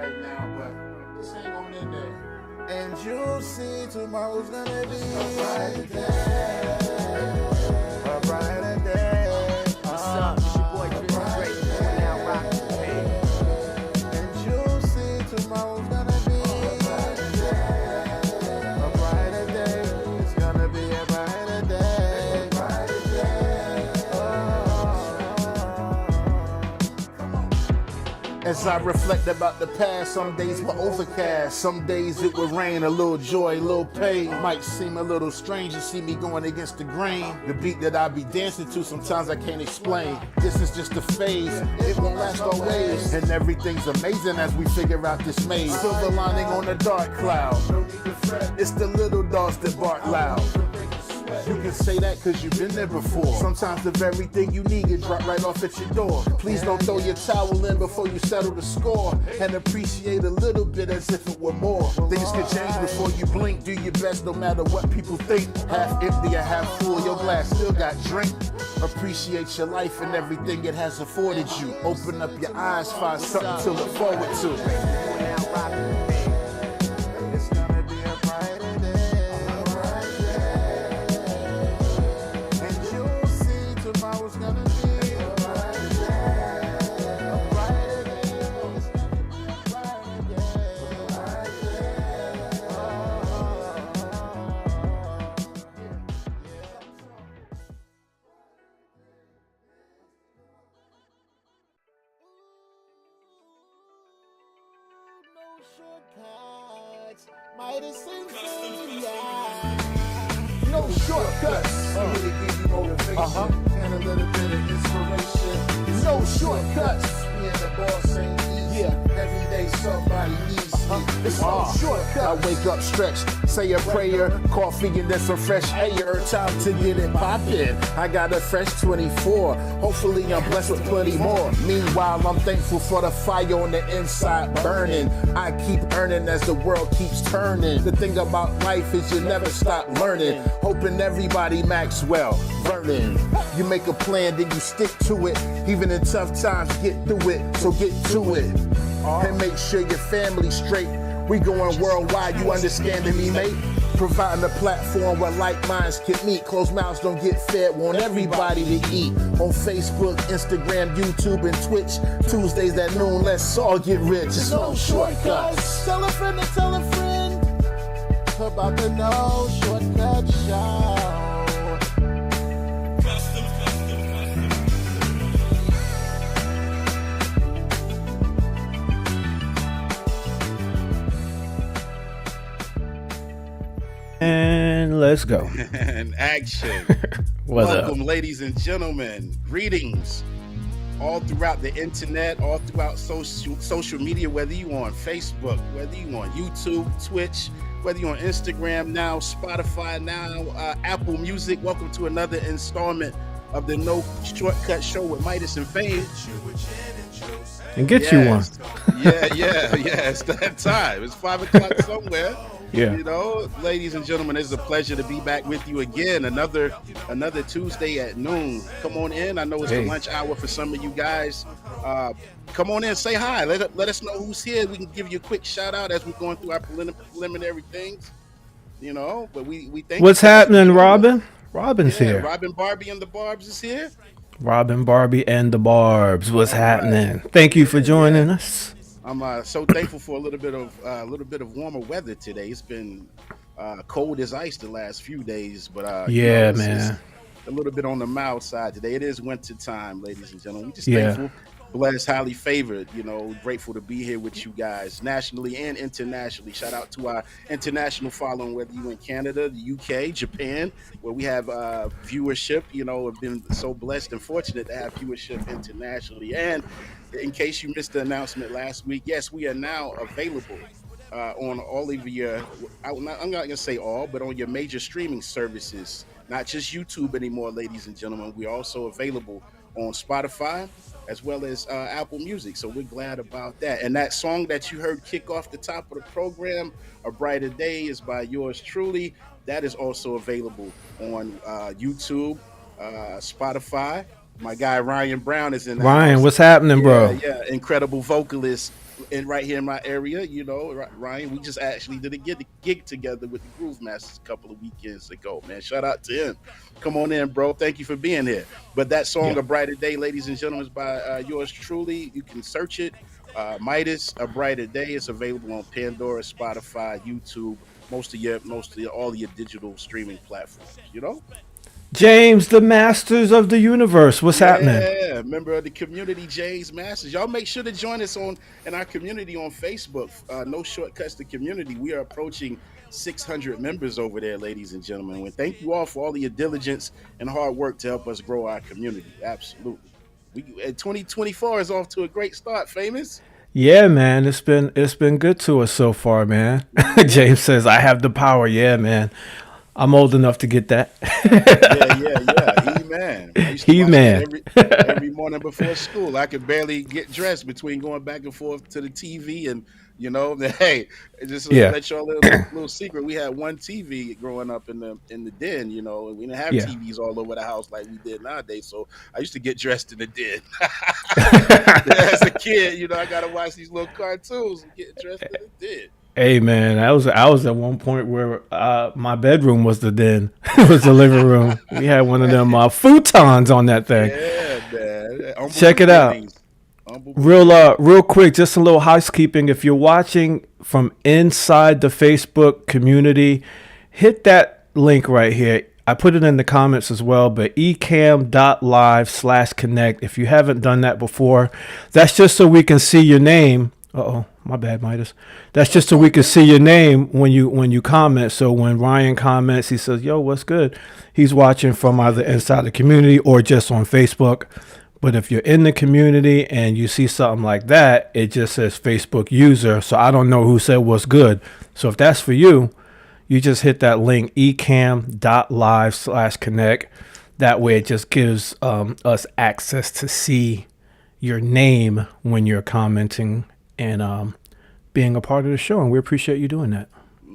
right now, but just hang on in there. And you'll see tomorrow's gonna be a brighter day. A brighter day. What's up? It's your boy Chris Drake. We're now rocking the band. And you'll see tomorrow's gonna be a brighter day. It's gonna be a brighter day. A brighter day. As I reflect about the past, some days were overcast, some days it would rain, a little joy, a little pain. Might seem a little strange to see me going against the grain. The beat that I be dancing to, sometimes I can't explain. This is just a phase, it won't last always. And everything's amazing as we figure out this maze. Silver lining on a dark cloud. It's the little dogs that bark loud. You can say that cause you've been there before. Sometimes the very thing you need get dropped right off at your door. Please don't throw your towel in before you settle the score. And appreciate a little bit as if it were more. Things can change before you blink. Do your best no matter what people think. Half empty or half full, your glass still got drink. Appreciate your life and everything it has afforded you. Open up your eyes, find something to look forward to. We're now rocking the band. It's gonna be a brighter day. And you'll see tomorrow's gonna be a brighter day. A brighter day. It's gonna be a brighter day. No shortcuts. Midas and Fame, yeah. No shortcuts. Here to give you motivation and a little bit of inspiration. No shortcuts. Me and the boss ain't easy. Every day somebody needs me. It's no shortcuts. I wake up, stretch, say a prayer, coffee and then some fresh air. Time to get it poppin'. I got a fresh 24. Hopefully I'm blessed with plenty more. Meanwhile, I'm thankful for the fire on the inside burning. I keep earning as the world keeps turning. The thing about life is you never stop learning. Hoping everybody Maxwell, Vernon. You make a plan, then you stick to it. Even in tough times, get through it. So get to it. And make sure your family's straight. We going worldwide, you understanding me, mate? Providing a platform where like minds can meet. Closed mouths don't get fed, want everybody to eat. On Facebook, Instagram, YouTube, and Twitch. Tuesdays at noon, let's all get rich. It's no shortcuts. Tell a friend to tell a friend about the No Shortcut Show. And let's go. And action. What's Welcome, up? ladies and gentlemen. Greetings. All throughout the internet, all throughout social media, whether you on Facebook, whether you on YouTube, Twitch, whether you on Instagram now, Spotify now, Apple Music. Welcome to another installment of the No Shortcut Show with Midas and Fame. And get you one. Yeah. It's that time. It's 5 o'clock somewhere. Yeah. You know, ladies and gentlemen, it's a pleasure to be back with you again. Another Tuesday at noon. Come on in. I know it's the lunch hour for some of you guys. Come on in, say hi. Let us know who's here. We can give you a quick shout out as we're going through our preliminary things. You know, but we think. What's happening, Robin? Robin's here. Robin Barbie and the Barbs is here. Robin, Barbie, and the Barbs. What's happening? Thank you for joining us. I'm so thankful for a little bit of warmer weather today. It's been cold as ice the last few days, but man, a little bit on the mild side today. It is winter time, ladies and gentlemen. We're just thankful, blessed, highly favored. You know, grateful to be here with you guys nationally and internationally. Shout out to our international following, whether you in Canada, the UK, Japan, where we have viewership. You know, have been so blessed and fortunate to have viewership internationally. And in case you missed the announcement last week, yes, we are now available on all of your, I'm not going to say all, but on your major streaming services, not just YouTube anymore, ladies and gentlemen. We're also available on Spotify as well as Apple Music. So we're glad about that. And that song that you heard kick off the top of the program, A Brighter Day, is by yours truly. That is also available on YouTube, Spotify. My guy Ryan Brown is in the Ryan, house. what's happening, bro? Yeah, incredible vocalist. and right here in my area, Ryan, we just actually did a gig together with the Groove Masters a couple of weekends ago, man. Shout out to him. Come on in, bro. Thank you for being here. But that song, Yeah. A Brighter Day, ladies and gentlemen, is by yours truly. You can search it. Midas, A Brighter Day. It's available on Pandora, Spotify, YouTube, all your digital streaming platforms, James, the Masters of the Universe. What's happening? Yeah, member of the community, Jay's Masters. Y'all make sure to join us in our community on Facebook. No Shortcuts to Community. We are approaching 600 members over there, ladies and gentlemen. And thank you all for all of your diligence and hard work to help us grow our community. Absolutely. 2024 is off to a great start, Famous. Yeah, man, it's been good to us so far, man. James says I have the power. Yeah, man. I'm old enough to get that. Yeah. He-Man. I used to watch He-Man. that every morning before school. I could barely get dressed between going back and forth to the TV and, hey, just to Yeah. let y'all a little secret. We had one TV growing up in the den, and we didn't have Yeah. TVs all over the house like we did nowadays. So I used to get dressed in the den. As a kid, I got to watch these little cartoons and get dressed in the den. Hey, man, I was at one point where my bedroom was the den. It was the living room. We had one of them futons on that thing. Yeah, man. Check it out. Real quick, just a little housekeeping. If you're watching from inside the Facebook community, hit that link right here. I put it in the comments as well, but ecam.live/connect. If you haven't done that before, that's just so we can see your name. Uh-oh, my bad, Midas. That's just so we can see your name when you comment. So when Ryan comments, he says, yo, what's good? He's watching from either inside the community or just on Facebook. But if you're in the community and you see something like that, it just says Facebook user. So I don't know who said what's good. So if that's for you, you just hit that link, ecam.live/connect. That way it just gives us access to see your name when you're commenting and being a part of the show. And we appreciate you doing that.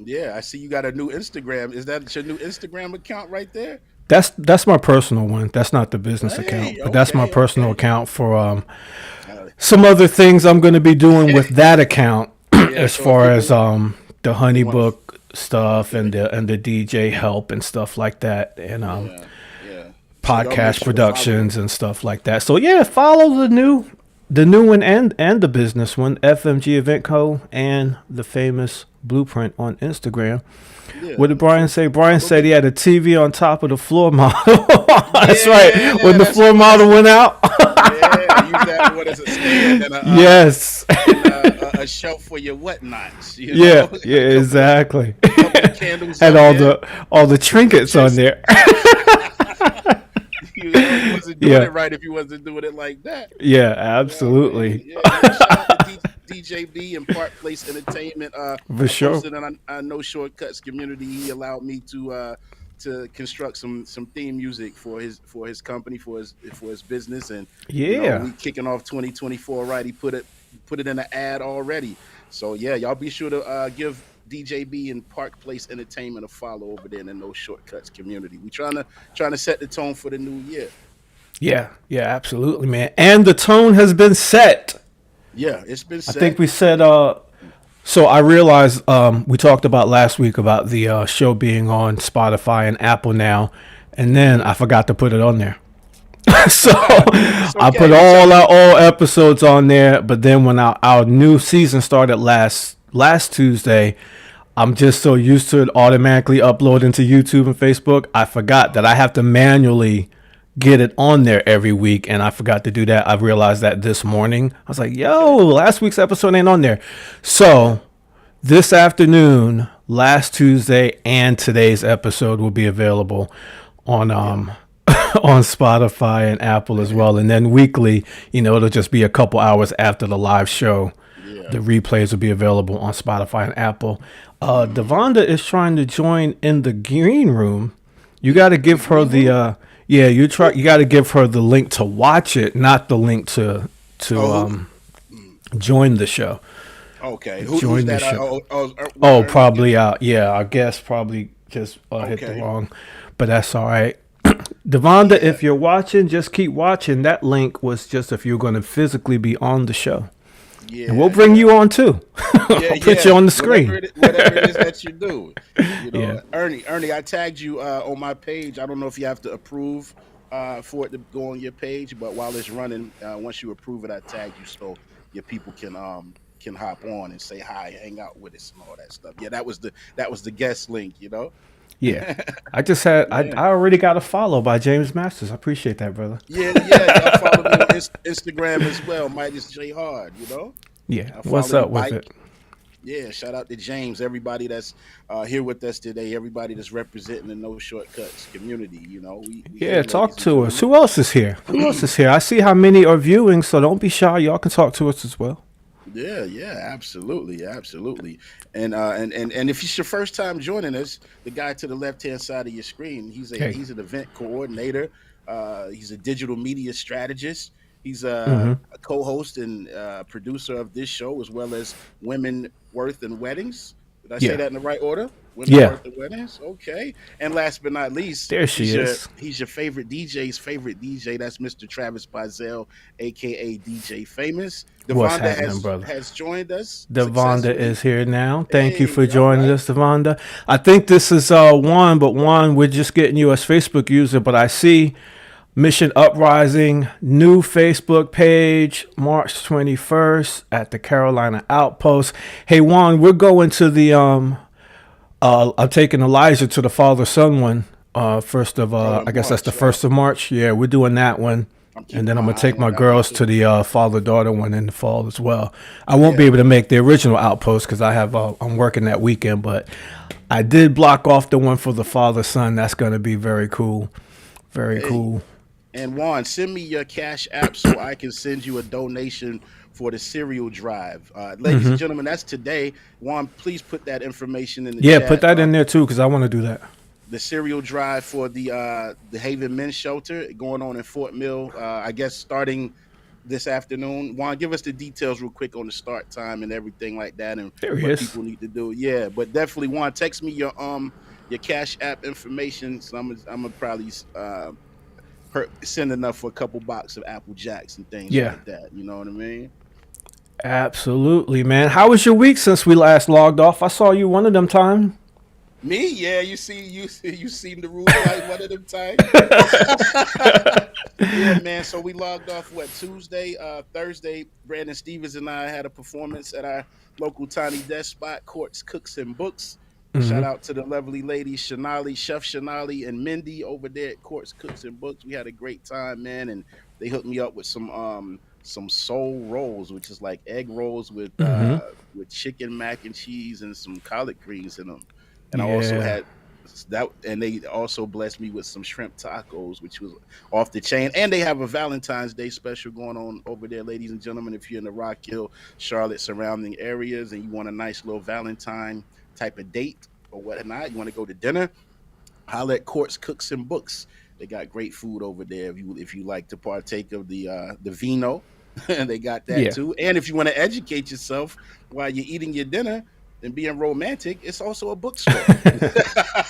Yeah, I see you got a new Instagram. Is that your new Instagram account right there? That's my personal one. That's not the business account, but that's my personal account for some other things I'm going to be doing with that account as far as the Honeybook stuff and the DJ help and stuff like that, and podcast productions and stuff like that. So yeah, follow the new one and the business one, FMG Event Co. and the Famous Blueprint on Instagram. Yeah. What did Brian say? Brian said he had a TV on top of the floor model. That's right. When the floor model went out. Yeah, use that one as a stand and yes. A shelf for your whatnots. Yeah, exactly. Had all the trinkets on there. You wasn't doing it right if you wasn't doing it like that. Yeah, absolutely. Shout out to DJB and Park Place Entertainment. For sure. On our No Shortcuts community, he allowed me to construct some theme music for his company, for his business, and we kicking off 2024 right. He put it in an ad already. So yeah, y'all be sure to give DJB and Park Place Entertainment a follow over there in the No Shortcuts community. We trying to set the tone for the new year. Yeah, absolutely, man. And the tone has been set. Yeah, it's been set. I think we said so I realized we talked about last week about the show being on Spotify and Apple now, and then I forgot to put it on there. So I put all our old episodes on there, but then when our new season started last Tuesday, I'm just so used to it automatically uploading to YouTube and Facebook, I forgot that I have to manually get it on there every week, and I forgot to do that. I realized that this morning. I was like, yo, last week's episode ain't on there. So this afternoon, last Tuesday, and today's episode will be available on on Spotify and Apple as well. And then weekly, it'll just be a couple hours after the live show. The replays will be available on Spotify and Apple. Devonda is trying to join in the green room. You got to give her the you got to give her the link to watch it, not the link to join the show. Okay, join the show. Probably our guest probably just hit the wrong, but that's all right. Devonda, if you're watching, just keep watching. That link was just if you're going to physically be on the show. And we'll Yeah, bring yeah. you on too. Yeah, I'll put you yeah. on the screen. Whatever it is that you do, Yeah. Ernie, I tagged you on my page. I don't know if you have to approve for it to go on your page, but while it's running, once you approve it, I tagged you so your people can hop on and say hi, hang out with us, and all that stuff. Yeah, that was the guest link. Yeah. I just had Yeah. I already got a follow by James Masters. I appreciate that, brother. Yeah, yeah. Y'all follow me on Instagram as well. Midas J Hard. Yeah. I What's follow the up with bike. it? Yeah, shout out to James, everybody that's here with us today, everybody that's representing the No Shortcuts community. We Yeah, here, talk ladies and to us. gentlemen. Who else is here? Who else is here? I see how many are viewing, so don't be shy. Y'all can talk to us as well. Yeah, yeah, absolutely, absolutely. And if it's your first time joining us, the guy to the left hand side of your screen, Hey. he's an event coordinator. He's a digital media strategist. He's Mm-hmm. a co-host and producer of this show, as well as Women Worth and Weddings. Did I say Yeah. that in the right order? Women Yeah. Worth and Weddings. Okay. And last but not least, There she is. he's your favorite DJ's favorite DJ. That's Mr. Travis Bazell, aka DJ Famous. What's Devonda happening, has brother? has joined us Devonda successfully. is here now. Thank you for Hey, all joining right. us, Devonda. I think this is Juan, but Juan, we're just getting you as Facebook user. But I see Mission Uprising, new Facebook page, March 21st at the Carolina Outpost. Hey Juan, we're going to the I'm taking Elijah to the father son one. First of Oh, I in guess that's the March, right? first of March. Yeah, we're doing that one. I'm And keeping then I'm my gonna eye take on my that one girls too. to the father daughter one in the fall as well. I won't be Yeah. able to make the original Outpost because I'm working that weekend, but I did block off the one for the father son. That's gonna be very cool, very Hey, cool. and Juan, send me your cash app so I can send you a donation for the cereal drive. Ladies and gentlemen, that's today. Juan, please put that information in the Yeah, put chat. that in there too because I want to do that. The cereal drive for the Haven Men's Shelter going on in Fort Mill. I guess starting this afternoon. Juan, give us the details real quick on the start time and everything like that, and There he what is. people need to do. Yeah, but definitely, Juan, text me your cash app information. So I'm gonna probably send enough for a couple box of Apple Jacks and things Yeah, like that. You know what I mean? absolutely, man. How was your week since we last logged off? I saw you one of them time. Me, yeah. You seen the rules like one of them time. Yeah, man. So we logged off Tuesday, Thursday. Brandon Stevens and I had a performance at our local Tiny Desk spot, Courts, Cooks, and Books. Shout out to the lovely ladies, Shanali, Chef Shanali, and Mindy over there at Courts, Cooks, and Books. We had a great time, man, and they hooked me up with some soul rolls, which is like egg rolls with chicken, mac and cheese, and some collard greens in them. And I also Yeah, had that, and they also blessed me with some shrimp tacos, which was off the chain. And they have a Valentine's Day special going on over there, ladies and gentlemen. If you're in the Rock Hill, Charlotte surrounding areas, and you want a nice little Valentine type of date or whatnot, you want to go to dinner, holla at Courts, Cooks, and Books. They got great food over there. If you like to partake of the vino, they got that yeah. too. And if you want to educate yourself while you're eating your dinner and being romantic, it's also a bookstore.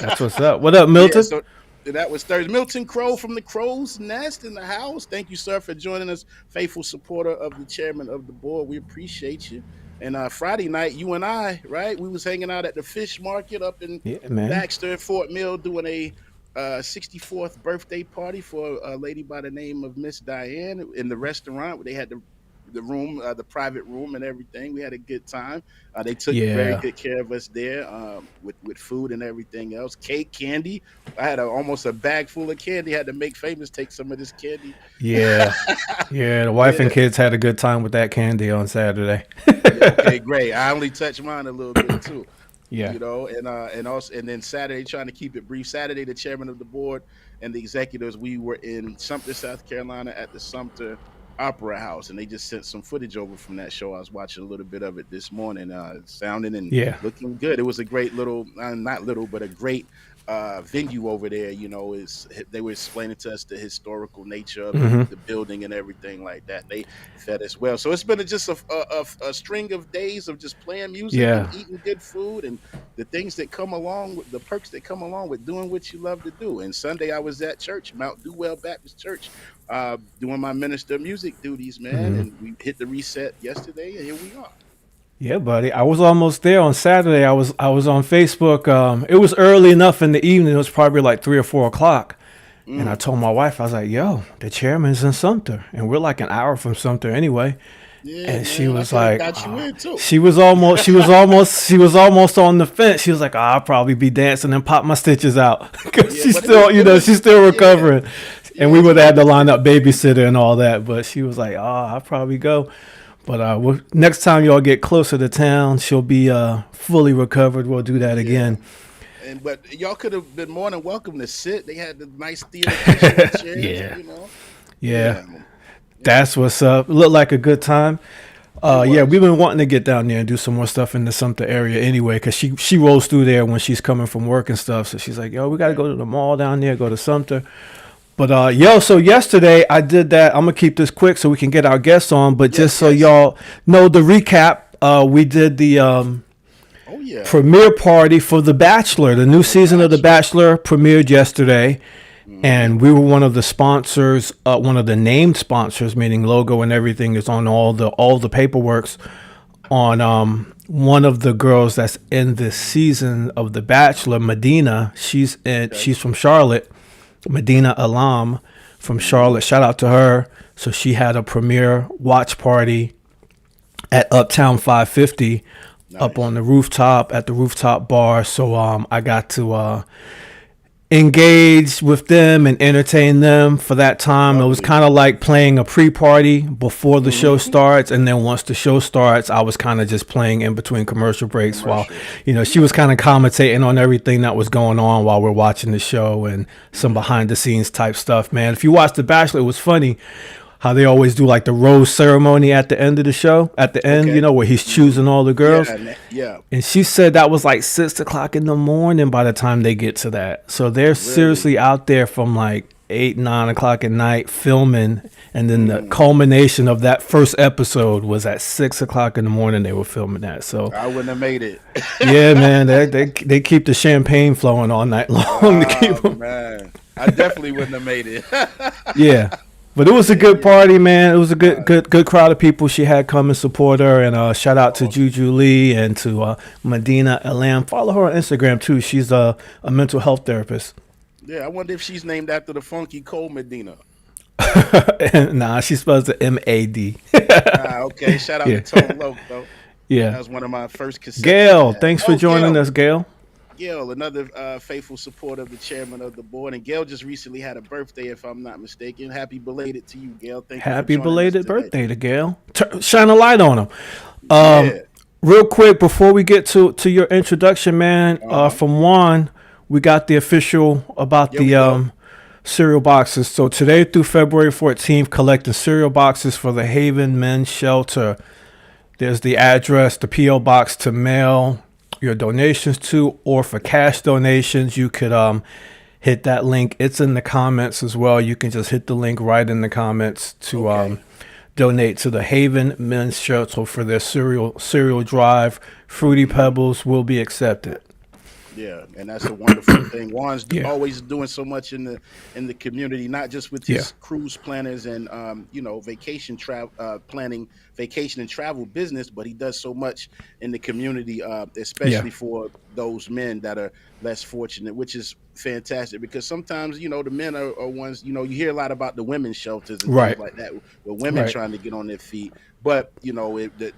That's what's up. What up, Yeah, Milton? so that was Thursday. Milton Crow from the Crow's Nest in the house. Thank you, sir, for joining us. Faithful supporter of the chairman of the board. We appreciate you. And Friday night, you and I, right? We was hanging out at the fish market up in Yeah, man. Baxter, Fort Mill, doing a 64th birthday party for a lady by the name of Miss Diane in the restaurant where they had the room, the private room, and everything. We had a good time. They took very Yeah, good care of us there with food and everything else. Cake, candy. I had almost a bag full of candy. Had to make Famous take some of this candy. yeah, yeah. The wife and Yeah. kids had a good time with that candy on Saturday. Yeah. Okay. Great. I only touched mine a little bit too. Yeah, And then Saturday, trying to keep it brief. Saturday, the chairman of the board and the executives, we were in Sumter, South Carolina, at the Sumter Opera House, and they just sent some footage over from that show. I was watching a little bit of it this morning. Sounding and yeah, looking good. It was a great little, not little, but a great venue over there. Is they were explaining to us the historical nature of Hmm. the building and everything like that. They fed us well, so it's been just a string of days of just playing music and Yeah. eating good food and the things that come along with the perks that come along with doing what you love to do. And Sunday I was at church, Mount Dewell Baptist Church, doing my minister music duties, man, Hmm. and we hit the reset yesterday, and here we are. Yeah, buddy. I was almost there on Saturday. I was on Facebook. It was early enough in the evening. It was probably like 3 or 4 o'clock. And I Mm. told my wife, I was like, "Yo, the chairman's in Sumter, and we're like an hour from Sumter anyway." Yeah, And she man, I was could have like, got you oh. in too. she was almost on the fence. She was like, I'll probably be dancing and pop my stitches out because Yeah, she's but still, she's still yeah, recovering. And yeah, we it's would have had to always line good. up babysitter and all that. But she was like, I'll probably go. But next time y'all get closer to town, she'll be fully recovered. We'll do that Yeah, again. but y'all could have been more than welcome to sit. They had the nice theater cushioned chairs, Yeah. Yeah. Yeah, yeah, That's what's up. Looked like a good time. it Yeah, we've was. been wanting to get down there and do some more stuff in the Sumter area anyway, because she rolls through there when she's coming from work and stuff. So she's like, yo, we got to Okay. go to the mall down there, go to Sumter. But so yesterday I did that. I'm gonna keep this quick so we can get our guests on. But just Yes, so yes. y'all know the recap, we did the Oh yeah, premiere party for The Bachelor. The new The season of The Bachelor. Bachelor premiered yesterday, Hmm. and we were one of the sponsors, one of the named sponsors, meaning logo and everything is on all the paperworks on one of the girls that's in this season of The Bachelor, Medina. Okay. She's from Charlotte, Medina Alam from Hmm. Charlotte. Shout out to her. So she had a premiere watch party at Uptown 550 up Nice. on the rooftop at the rooftop bar. So I got to engage with them and entertain them for that time. It was Lovely. kind of like playing a pre-party before the show Hmm. starts, and then once the show starts, I was kind of just playing in between commercial breaks while, Commercials. she was kind of commentating on everything that was going on while we're watching the show and some behind the scenes type stuff. Man, if you watch The Bachelor, it was funny how they always do like the rose ceremony at the end of the show, at the end, Okay. where he's Hmm. choosing all the girls. Yeah, yeah. And she said that was like 6 o'clock in the morning by the time they get to that. So they're Really. seriously out there from like 8, 9 o'clock at night filming. And then the Mm. culmination of that first episode was at 6 o'clock in the morning. They were filming that. So I wouldn't have made it. yeah, man, they keep the champagne flowing all night long to keep Oh them. man, I definitely wouldn't have made it. Yeah. But it was a good Yeah. party, man. It was a good, Uh, good, good crowd of people she had come and support her. And shout out to awesome. Juju Lee and to Medina Elam. Follow her on Instagram too. She's a mental health therapist. Yeah, I wonder if she's named after the funky Cole Medina. Nah, she spells it MAD. Okay. Shout out Yeah, to Tone Loc though. That yeah. was one of my first cassettes I Gail, had. thanks for Oh, joining Gail. us, Gail. Gail, another faithful supporter of the chairman of the board. And Gail just recently had a birthday, if I'm not mistaken. Happy belated to you, Gail. Thank you for Happy joining us belated today. birthday to Gail. Shine a light on him. Yeah. Real quick before we get to your introduction, man. Uh-huh. From Juan, we got the official about Here we the go. cereal boxes. So today through February 14th, collecting cereal boxes for the Haven Men's Shelter. There's the address, the P.O. box to mail your donations to, or for cash donations, you could hit that link. It's in the comments as well. You can just hit the link right in the comments to Okay. donate to the Haven Men's Shelter for their cereal drive. Fruity Pebbles will be accepted. Yeah, and that's a wonderful thing. Juan's Yeah. always doing so much in the community, not just with Yeah. his cruise planners and vacation travel planning, vacation and travel business, but he does so much in the community, Yeah. especially for those men that are less fortunate, which is fantastic because sometimes the men are ones you hear a lot about the women's shelters and things Right. like that, where women Right. trying to get on their feet. But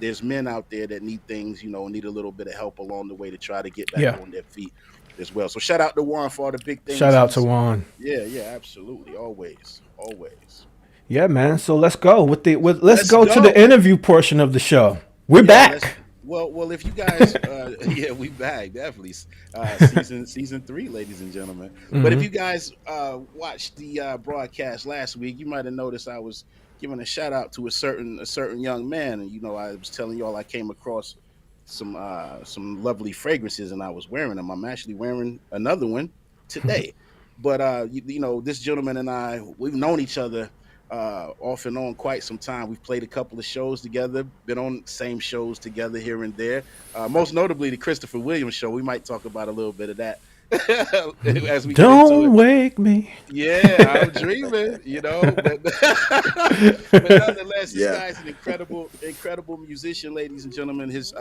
there's men out there that need things, need a little bit of help along the way to try to get back Yeah. on their feet as well. So shout out to Warren for all the big things. Shout out to Juan. Yeah, yeah, absolutely, always, always. Yeah, man. So let's go let's Let's go to go. the interview portion of the show. We're Yeah, let's. back. Well, if you guys, yeah, we back definitely. Season 3, ladies and gentlemen. But if Hmm. you guys watched the broadcast last week, you might have noticed I was giving a shout out to a certain young man, and I was telling y'all I came across some lovely fragrances, and I was wearing them. I'm actually wearing another one today. But you know, this gentleman and I, we've known each other off and on quite some time. We've played a couple of shows together, been on same shows together here and there. Most notably, the Christopher Williams show. We might talk about a little bit of that as we get into it. Don't wake me. Yeah, I'm dreaming, you know, but but nonetheless, this Yeah. guy's an incredible musician, ladies and gentlemen. His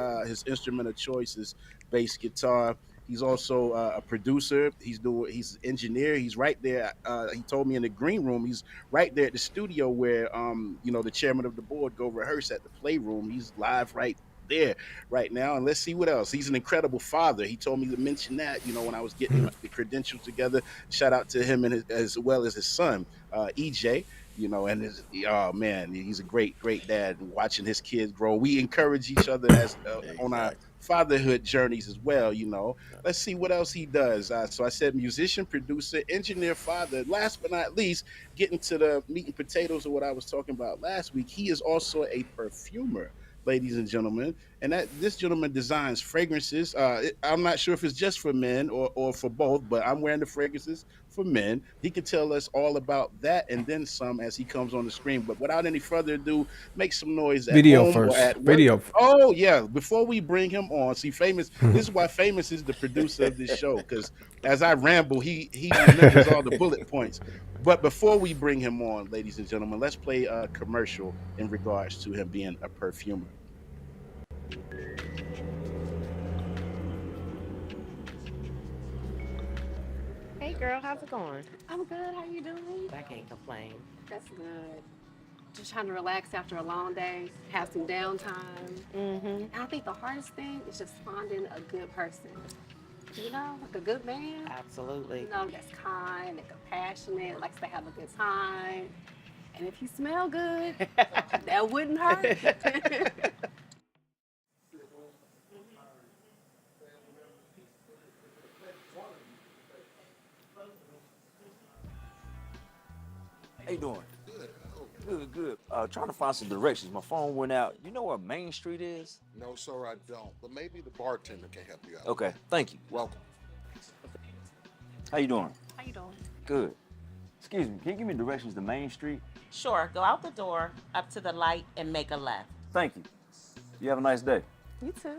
instrument of choice is bass guitar. He's also a producer. He's an engineer. He's right there. He told me in the green room. He's right there at the studio where you know, the chairman of the board go rehearse at the playroom. He's live right there right now. And let's see what else. He's an incredible father. He told me to mention that, you know, when I was getting the credentials together. Shout out to him and as well as his son, EJ. You know, and oh man, he's a great dad. And watching his kids grow, we encourage each other as on our Exactly. fatherhood journeys as well. You know, let's see what else he does. So I said musician, producer, engineer, father. Last but not least, getting to the meat and potatoes of what I was talking about last week, he is also a perfumer, ladies and gentlemen. And that this gentleman designs fragrances. I'm not sure if it's just for men or for both, but I'm wearing the fragrances for men. He can tell us all about that and then some as he comes on the screen. But without any further ado, make some noise at Video home or first. at work. Video. Oh yeah, before we bring him on, see, Famous. This is why Famous is the producer of this show, because as I ramble, he remembers all the bullet points. But before we bring him on, ladies and gentlemen, let's play a commercial in regards to him being a perfumer. Hey girl, how's it going? I'm good. How you doing? I can't complain. That's good. Just trying to relax after a long day, have some downtime. Mm-hmm. And I think the hardest thing is just finding a good person. You know, like a good man. Absolutely. You know, that's kind and compassionate, likes to have a good time. And if you smell good, that wouldn't hurt. How you doing? Good. Trying to find some directions. My phone went out. You know where Main Street is? No, sir, I don't. But maybe the bartender can help you out. Okay, thank you. Welcome. How you doing? How you doing? Good. Excuse me, can you give me directions to Main Street? Sure, go out the door, up to the light, and make a left. Thank you. You have a nice day. You too.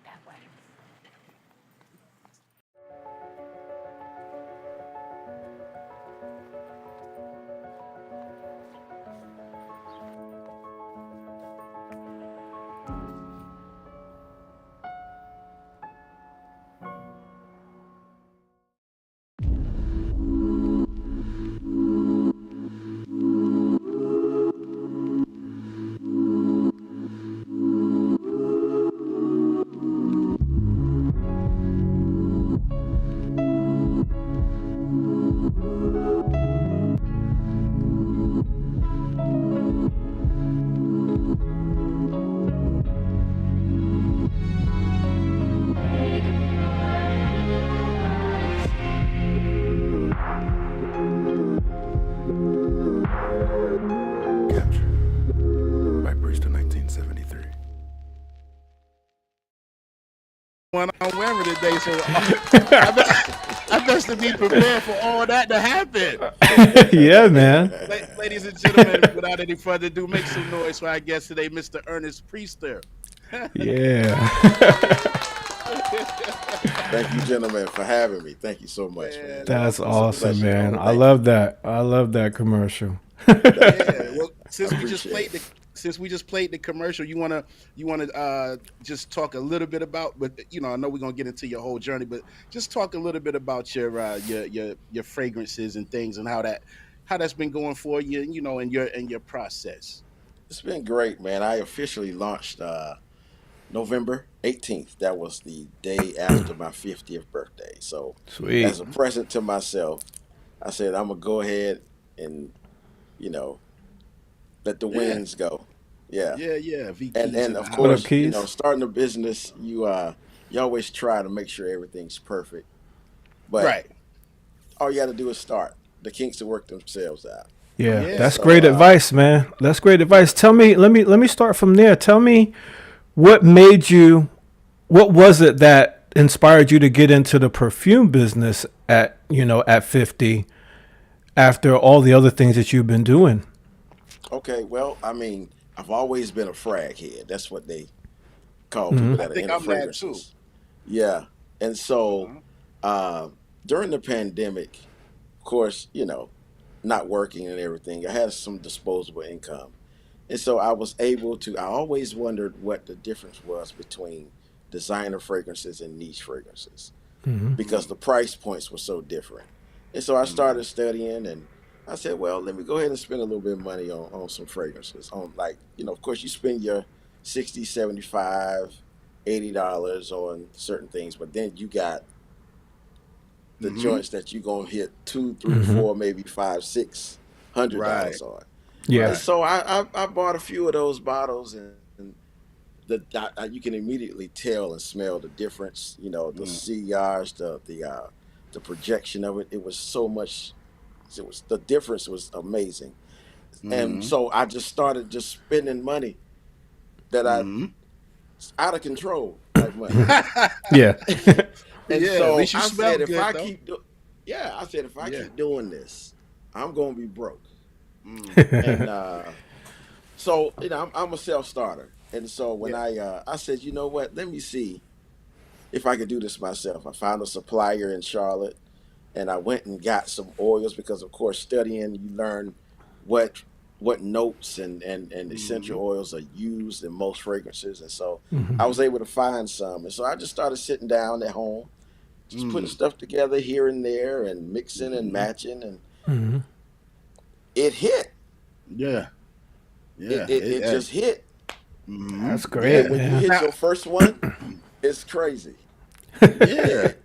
That way. Capture by Priester 1973. One I'm wearing today, so I best to be prepared for all that to happen. Yeah, man. Ladies and gentlemen, without any further ado, make some noise for our guest today, Mr. Ernest Priester. Yeah. Thank you, gentlemen, for having me. Thank you so much, man. That's It's a awesome, pleasure. man. I Thank love that. I love that commercial. Yeah, well, since we just Appreciate played the commercial, you wanna just talk a little bit about, but you know, I know we're gonna get into your whole journey, but just talk a little bit about your fragrances and things and how that's been going for you, you know, in your process. It's been great, man. I officially launched November 18th. That was the day after my 50th birthday. So Sweet. as a present to myself, I said I'm gonna go ahead and, you know, let the Yeah. winds go. Yeah. Yeah, V And Keys in and the of house. What up, course, you Keys? know, starting a business, you You always try to make sure everything's perfect, but Right. all you got to do is start. The kinks will work themselves out. Yeah, And Yeah. that's so, great advice, man. That's great advice. Tell me, let me start from there. Tell me what made you, what was it that inspired you to get into the perfume business at, at 50 after all the other things that you've been doing? okay, well, I mean, I've always been a frag head. That's what they call people I that are think into I'm that too. fragrances. Yeah. And so Uh-huh. uh, during the pandemic, of course, not working and everything, I had some disposable income. And so I was able to, I always wondered what the difference was between designer fragrances and niche fragrances because the price points were so different. And so I Mm-hmm. started studying and I said, well, let me go ahead and spend a little bit of money on some fragrances. On like, of course you spend your 60, 75, $80 on certain things, but then you got the Mm-hmm. joints that you're gonna hit two, three, four, maybe five, $600 Right. on. And Yeah. Right. so I bought a few of those bottles, and you can immediately tell and smell the difference. The Mm. cigars, the projection of it. It was so much. It was the difference was amazing, and Mm-hmm. so I just started just spending money that I Mm-hmm. out of control type money. Yeah. And Yeah. At so least you I smell said, good though. yeah, I said if I Yeah. keep doing this, I'm gonna be broke. Mm. And so I'm a self starter, and so when Yeah. I said, you know what, let me see if I could do this myself. I found a supplier in Charlotte, and I went and got some oils because, of course, studying you learn what what notes and Mm-hmm. essential oils are used in most fragrances, and so I was able to find some, and so I just started sitting down at home, just putting Mm. stuff together here and there, and mixing and Mm-hmm. matching, and it hit. Yeah. It Yeah. it, it just hit. Mm-hmm. That's And great, when you man. hit Now, your first one, it's crazy. yeah. It,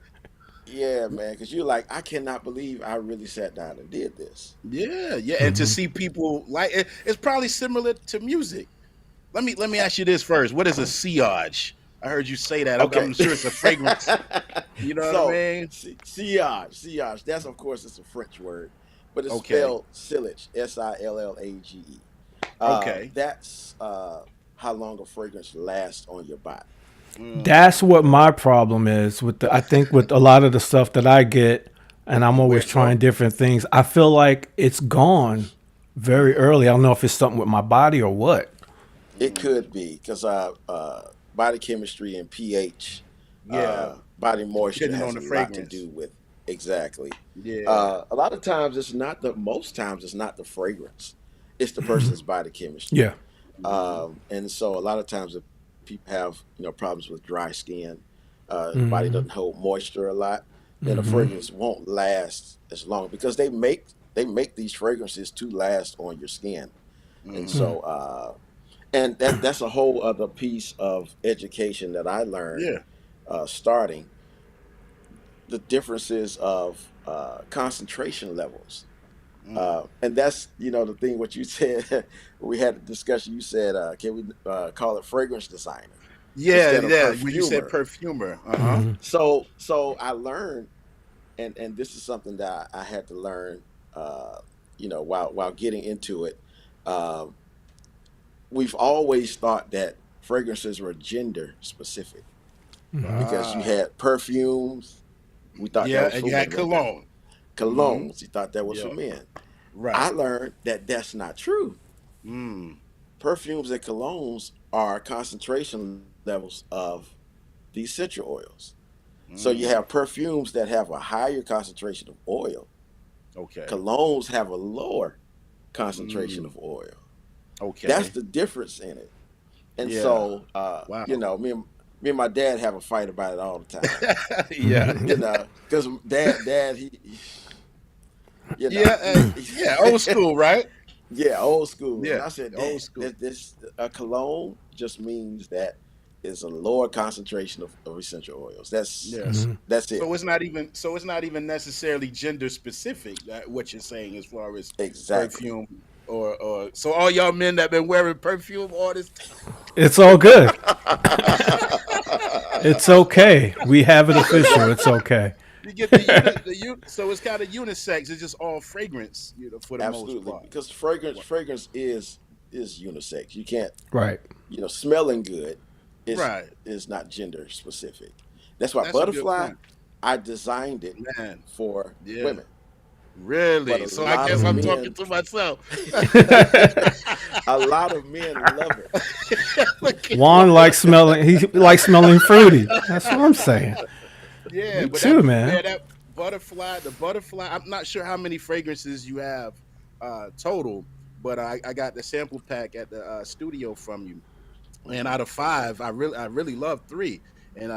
yeah, man, because you're like, I cannot believe I really sat down and did this. Yeah. Yeah. And to see people like it, it's probably similar to music. Let me ask you this first. What is a sillage? I heard you say that. Okay. I'm sure it's a fragrance. You know what I So, mean? sillage. That's, of course, it's a French word, but it's Okay. spelled sillage, Sillage. Okay. That's how long a fragrance lasts on your body. That's what Okay. my problem is with I think with a lot of the stuff that I get, and I'm always Where trying different things. I feel like it's gone very early. I don't know if it's something with my body or what. It Mm, could be because body chemistry and pH, yeah. body moisture Depending on has the a lot to fragrance. do with exactly. Yeah. A lot of times it's not most times it's not the fragrance, it's the person's body chemistry. Yeah. Hmm. And so a lot of times if people have problems with dry skin, body doesn't hold moisture a lot, then the fragrance won't last as long because they make these fragrances to last on your skin. And Hmm. so and that's a whole other piece of education that I learned Yeah. starting the differences of concentration levels. Mm. And that's the thing what you said. We had a discussion. You said, can we call it fragrance designer Yeah. instead of Yeah. When you said perfumer? perfumer. Uh-huh. So I learned, and this is something that I had to learn, while getting into it. Um, we've always thought that fragrances were gender specific because you Ah. had perfumes. We thought that Yeah. was And for you had women. cologne. Hmm. Colognes. We thought that was for Yeah. men. I Right. learned that that's not true. Mm. Perfumes and colognes are concentration levels of the essential oils. So you Mm. have perfumes that have a higher concentration of oil. Okay. Colognes have a lower concentration Mm. of oil. That's Okay. the difference in it. And Yeah. so, Wow. me and my dad have a fight about it all the time. Yeah. Because dad, you know, Yeah. Yeah. Old school, right? yeah, old school. And Yeah. I said, Old Dad, school. this a cologne just means that is a lower concentration of essential oils. Yes. That's it. So it's not even necessarily gender specific what you're saying as far as Exactly. perfume or so all y'all men that been wearing perfume all this time. It's all good. It's okay. We have it official. It's okay. You get the so it's kind of unisex. It's just all fragrance, for the most Absolutely, part. because fragrance is unisex. You can't, Right. smelling good is Right. is not gender specific. That's why That's a good butterfly, point, I designed it man. for Yeah. women, but Really? a So I lot guess of I'm talking men, to myself. a lot of men love it. Look at Juan likes smelling. He likes smelling fruity. That's what I'm saying. Yeah, Me but too, man. that the butterfly. I'm not sure how many fragrances you have total, but I got the sample pack at the studio from you, and out of five, I really love three, and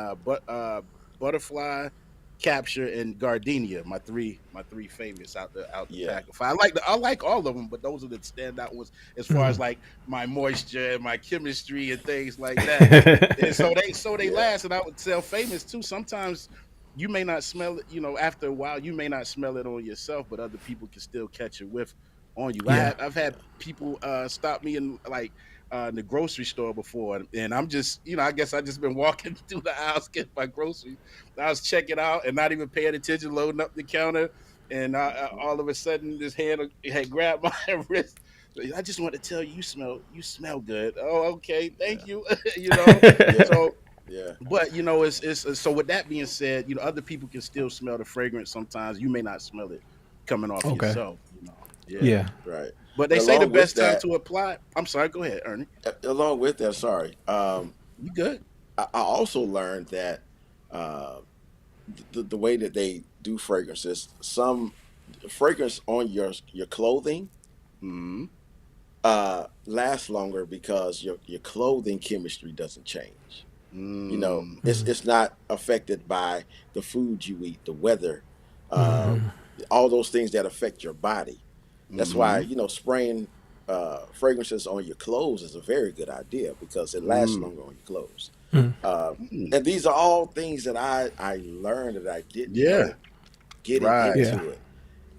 butterfly, capture, and gardenia, my three favorites out the Yeah, pack of five. I like all of them, but those are the standout ones as far as like my moisture and my chemistry and things like that. And so they yeah, last, and I would tell famous too. Sometimes you may not smell it, after a while, you may not smell it on yourself, but other people can still catch a whiff on you. Yeah. I've had people stop me in the grocery store before, and I'm just, I guess I just been walking through the aisles getting my groceries. I was checking out and not even paying attention, loading up the counter, and all of a sudden this hand had grabbed my wrist. I just want to tell you, you smell good. Oh, okay, yeah, thank you. you know, yeah, so yeah, but it's so. With that being said, other people can still smell the fragrance. Sometimes you may not smell it coming off Okay. yourself. Yeah. Yeah. right. But they And say the along with best time that, to apply. I'm sorry. Go ahead, Ernie. along with that, sorry, You good? I also learned that uh, the way that they do fragrances, some fragrance on your clothing Hmm. lasts longer because your clothing chemistry doesn't change. It's Mm. it's not affected by the food you eat, the weather, uh, Mm-hmm. all those things that affect your body. That's why Hmm. spraying fragrances on your clothes is a very good idea because it lasts Mm. longer on your clothes. Mm. Uh, Mm. and these are all things that I learned that I didn't Yeah. know getting Right. Yeah. into it,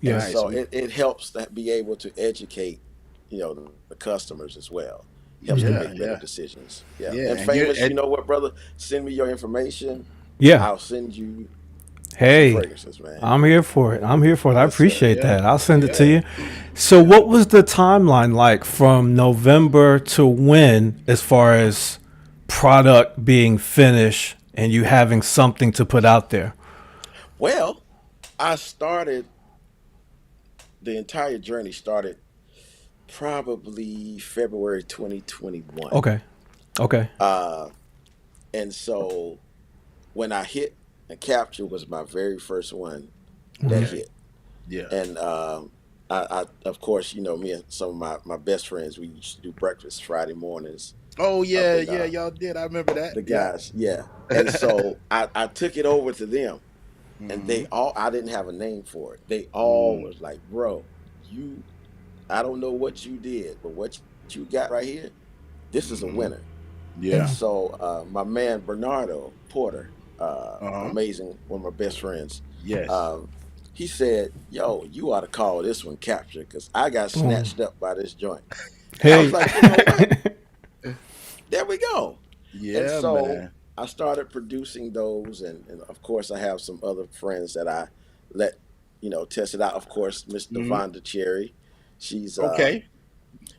and Yeah. Nice. so it helps to be able to educate the customers as well. Helps them Yeah. make better Yeah. decisions. Yeah, Yeah. and And you famous, you and know what, brother? Send me your information. Yeah. I'll send you some Hey, fragrances, man. I'm here for it. I'm here for it. I Yes, sir. appreciate yeah. that. I'll send it to Yeah. you. So, what was the timeline like from November to when, as far as product being finished and you having something to put out there? Well, I started the entire journey started probably February 2021. Okay. Okay. Uh, and so when I hit and capture was my very first one that Okay. hit. Yeah. And I of course, me and some of my best friends, we used to do breakfast Friday mornings Oh up yeah. in Yeah. Y'all did. I remember that. the Yeah. guys, yeah. And so I took it over to them, and Hmm. they all, I didn't have a name for it. They all Mm. was like, bro, you, I don't know what you did, but what you got right here, this is a Hmm. winner. And Yeah. so my man Bernardo Porter, Uh huh. amazing, one of my best friends, Yes. um, he said, "Yo, you ought to call this one Capture because I got Boom. snatched up by this joint." And I was Hey. like, you know what? There we go. And Yeah, so man. I started producing those, and of course I have some other friends that I let test it out. Of course, Miss Hmm. Devonda Cherry, she's uh, Okay.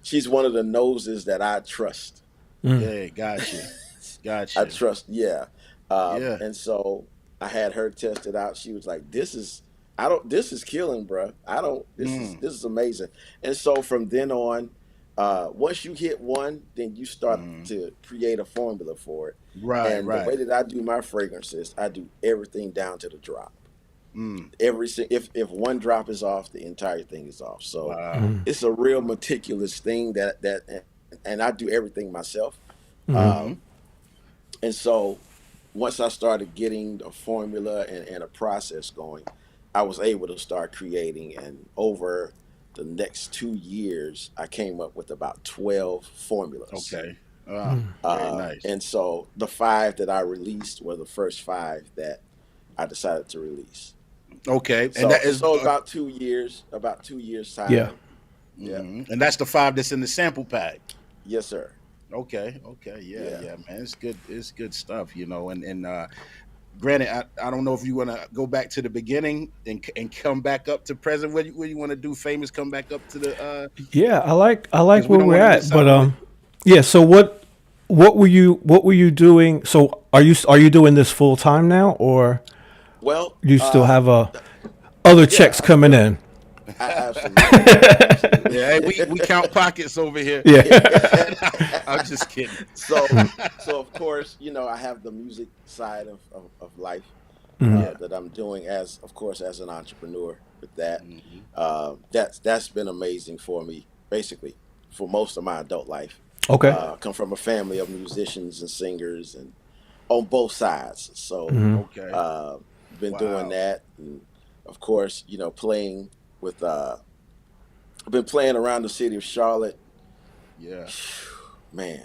she's one of the noses that I trust. Mm. Yeah. Gotcha. I Gotcha. trust, yeah. Yeah. And so I had her test it out. She was like, "This is, I don't. This is killing, bruh. I don't. This is Mm. this is amazing." And so from then on, once you hit one, then you start Mm. to create a formula for it. Right. And the way Right. that I do my fragrances, I do everything down to the drop. Mm. If one drop is off, the entire thing is off. So Wow. Mm. it's a real meticulous thing and I do everything myself. Mm. Hmm. Um, and so once I started getting a formula and a process going, I was able to start creating. And over the next 2 years, I came up with about 12 formulas. Okay. Very nice. And so the five that I released were the first five that I decided to release. Okay. And So that is so about 2 years Yeah. time. Yeah. and that's the five that's in the sample pack. Yes, sir. Okay, okay, yeah, Yeah. yeah, man, it's good stuff, and granted, I don't know if you want to go back to the beginning and come back up to present. What you want to do? Famous, come back up to the Yeah, I like because we where don't we're want to miss at, out but on it. yeah. So what were you doing? So are you doing this full time now, or Well, you still have other yeah, checks I coming still in? absolutely, Yeah, absolutely. hey, we count pockets over here. Yeah. I'm just kidding. So of course, I have the music side of life Yeah. that I'm doing as, of course, as an entrepreneur with that. Hmm. That's been amazing for me, basically, for most of my adult life. Okay. I come from a family of musicians and singers, and on both sides. So, Okay. uh, been doing Wow. that, and of course, playing with. I've been playing around the city of Charlotte. Yeah. Man,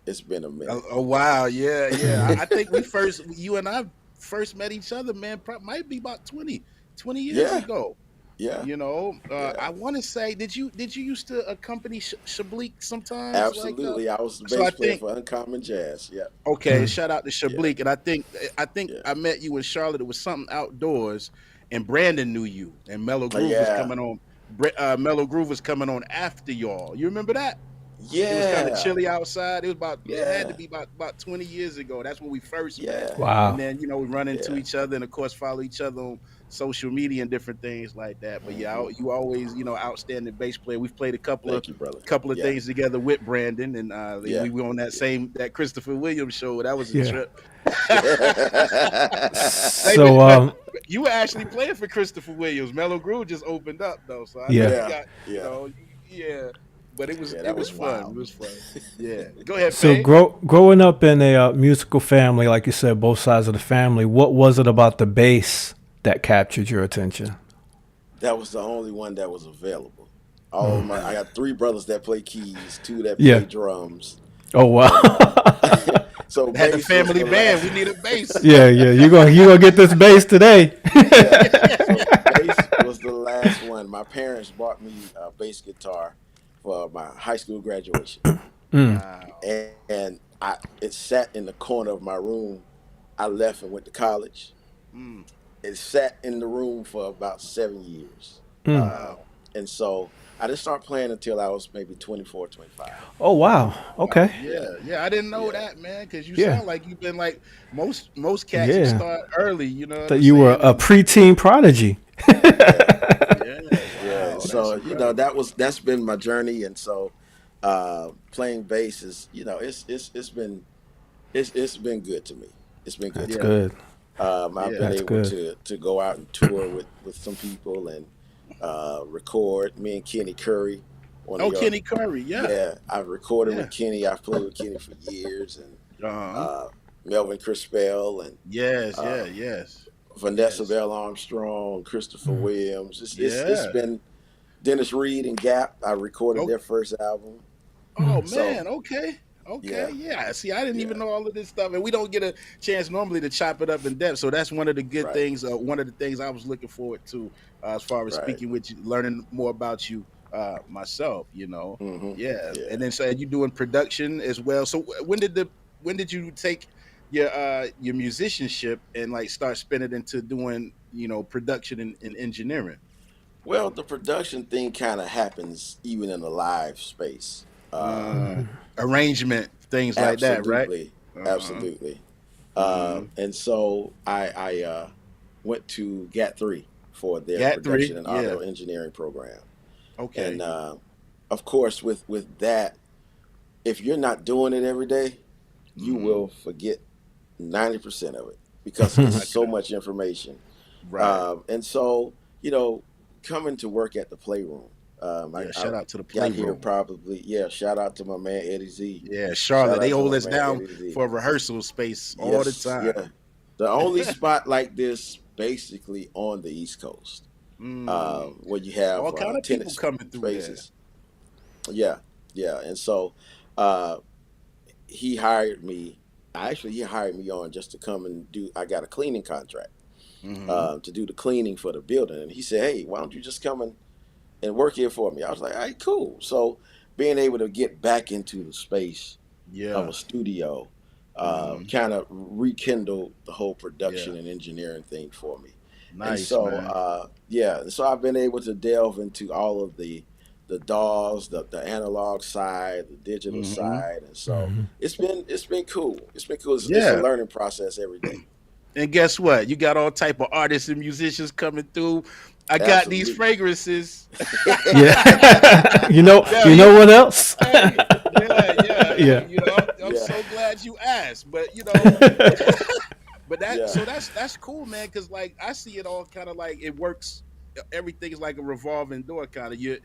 it's been a Oh, minute. oh, wow. Yeah. Yeah. I think you and I first met each other, man. Might be about 20 years Yeah, ago. yeah, I yeah. want to say, did you used to accompany Shablik sometimes? Like, Absolutely. I was the so I bass player think for Uncommon Jazz. Yeah, okay. Shout out to yeah, Shablik, and I think yeah. I met you in Charlotte. It was something outdoors, and Brandon knew you, and Mellow Groove was Yeah, coming on. Mellow Groove was coming on after y'all. You remember that? It was kind of yeah, chilly outside. It had to yeah, be about 20 years ago. That's when we first met. yeah, And Wow. then, we run into yeah. each other and of course follow each other on social media and different things like that. But yeah, Hmm. you always, outstanding bass player. We've played a couple of Thank you, brother. couple of Yeah, things together with Brandon, and yeah, we were on yeah. that Christopher Williams show. That was a Yeah. trip. Hey, So but you were actually playing for Christopher Williams. Mellow Groove just opened up though, so I know yeah. you Yeah, got, yeah, yeah. But it was yeah. it That was was fun. It wild. was fun. Yeah. Go ahead, So Faye. growing up in a musical family, like you said, both sides of the family, what was it about the bass that captured your attention? That was the only one that was available. I got three brothers that play keys, two that Yeah. play drums, Oh wow. and so They had the bass was family the band. We last. need a bass. Yeah, yeah. You gonna get this bass today. Yeah. So bass was the last one. My parents bought me a bass guitar for my high school graduation, Wow. and it sat in the corner of my room. I left and went to college. Mm, It sat in the room for about 7 years. Uh, wow. and so I didn't start playing until I was maybe 24, 25. Oh wow. Okay. Yeah, Yeah, yeah. I didn't know yeah, that, man, because you Yeah. sound like you've been like most cats who Yeah. start early. You know what That I'm you were saying? a And preteen prodigy. yeah, yeah, yeah. And wow, that's so incredible. that's been my journey. And so playing bass is it's been good to me. It's been good That's to Yeah, me. good. I've yeah. been That's able good. to go out and tour with some people and record. Me and Kenny Curry, one of Oh, your Kenny Curry. Yeah, yeah, I've recorded yeah. with Kenny. I've played with Kenny for years, and Uh huh. uh, Melvin Crispell and Yes, yeah, uh, yes, Vanessa yes. Bell Armstrong, Christopher Williams. It's Yeah. been Dennis Reed and Gap. I recorded Oh, their first album. oh So man. Okay. Okay. yeah, Yeah. See, I didn't even yeah, know all of this stuff, and we don't get a chance normally to chop it up in depth. So that's one of the good right, things. One of the things I was looking forward to, as far as right. speaking with you, learning more about you, myself. Yeah. Yeah. And then so you doing production as well. So when did you take your musicianship and like start spinning into doing production and engineering? Well, the production thing kind of happens even in the live space. Uh, Arrangement, things like that, right? Absolutely, Uh-huh. absolutely. Mm-hmm. And so I went to GAT 3 for their Gat production three, and yeah. audio engineering program. And Okay. of course, with that, if you're not doing it every day, you Mm-hmm. will forget 90% of it because it's I so could much information. right. And so, you know, coming to work at the Playroom, Yeah, I shout out to the got here playroom. probably, yeah, shout out to my man Eddie Z. Yeah, Shout Charlotte. They out to hold my us man down Eddie Z. for rehearsal space all the Yes, time. yeah. The only spot like this basically on the East Coast Mm. where you have All kind of people tennis coming through there. spaces. Yeah, yeah. And so uh, he hired me. Actually, he hired me on just to come and do. I got a cleaning contract Mm-hmm. to do the cleaning for the building, and he said, "Hey, why don't you just come and work here for me?" I was like, "All right, cool." So being able to get back into the space Yeah. of a studio, Hmm. kind of rekindled the whole Yeah. production and engineering thing for me. And Nice, so, man. yeah, so I've been able to delve into all of the DAWs, the analog side, the digital Hmm. side, and so it's been cool. It's been cool. It's a Yeah. learning process every day. And guess what? You got all type of artists and musicians coming through. I got these Absolutely. fragrances. Yeah. Now you you, know what else? hey, yeah, yeah. Hey, Yeah. you know, I'm Yeah, so glad you asked. But you know, but that yeah, so that's cool, man. Because like I see it all kind of like it works. Everything is like a revolving door, kind of. You're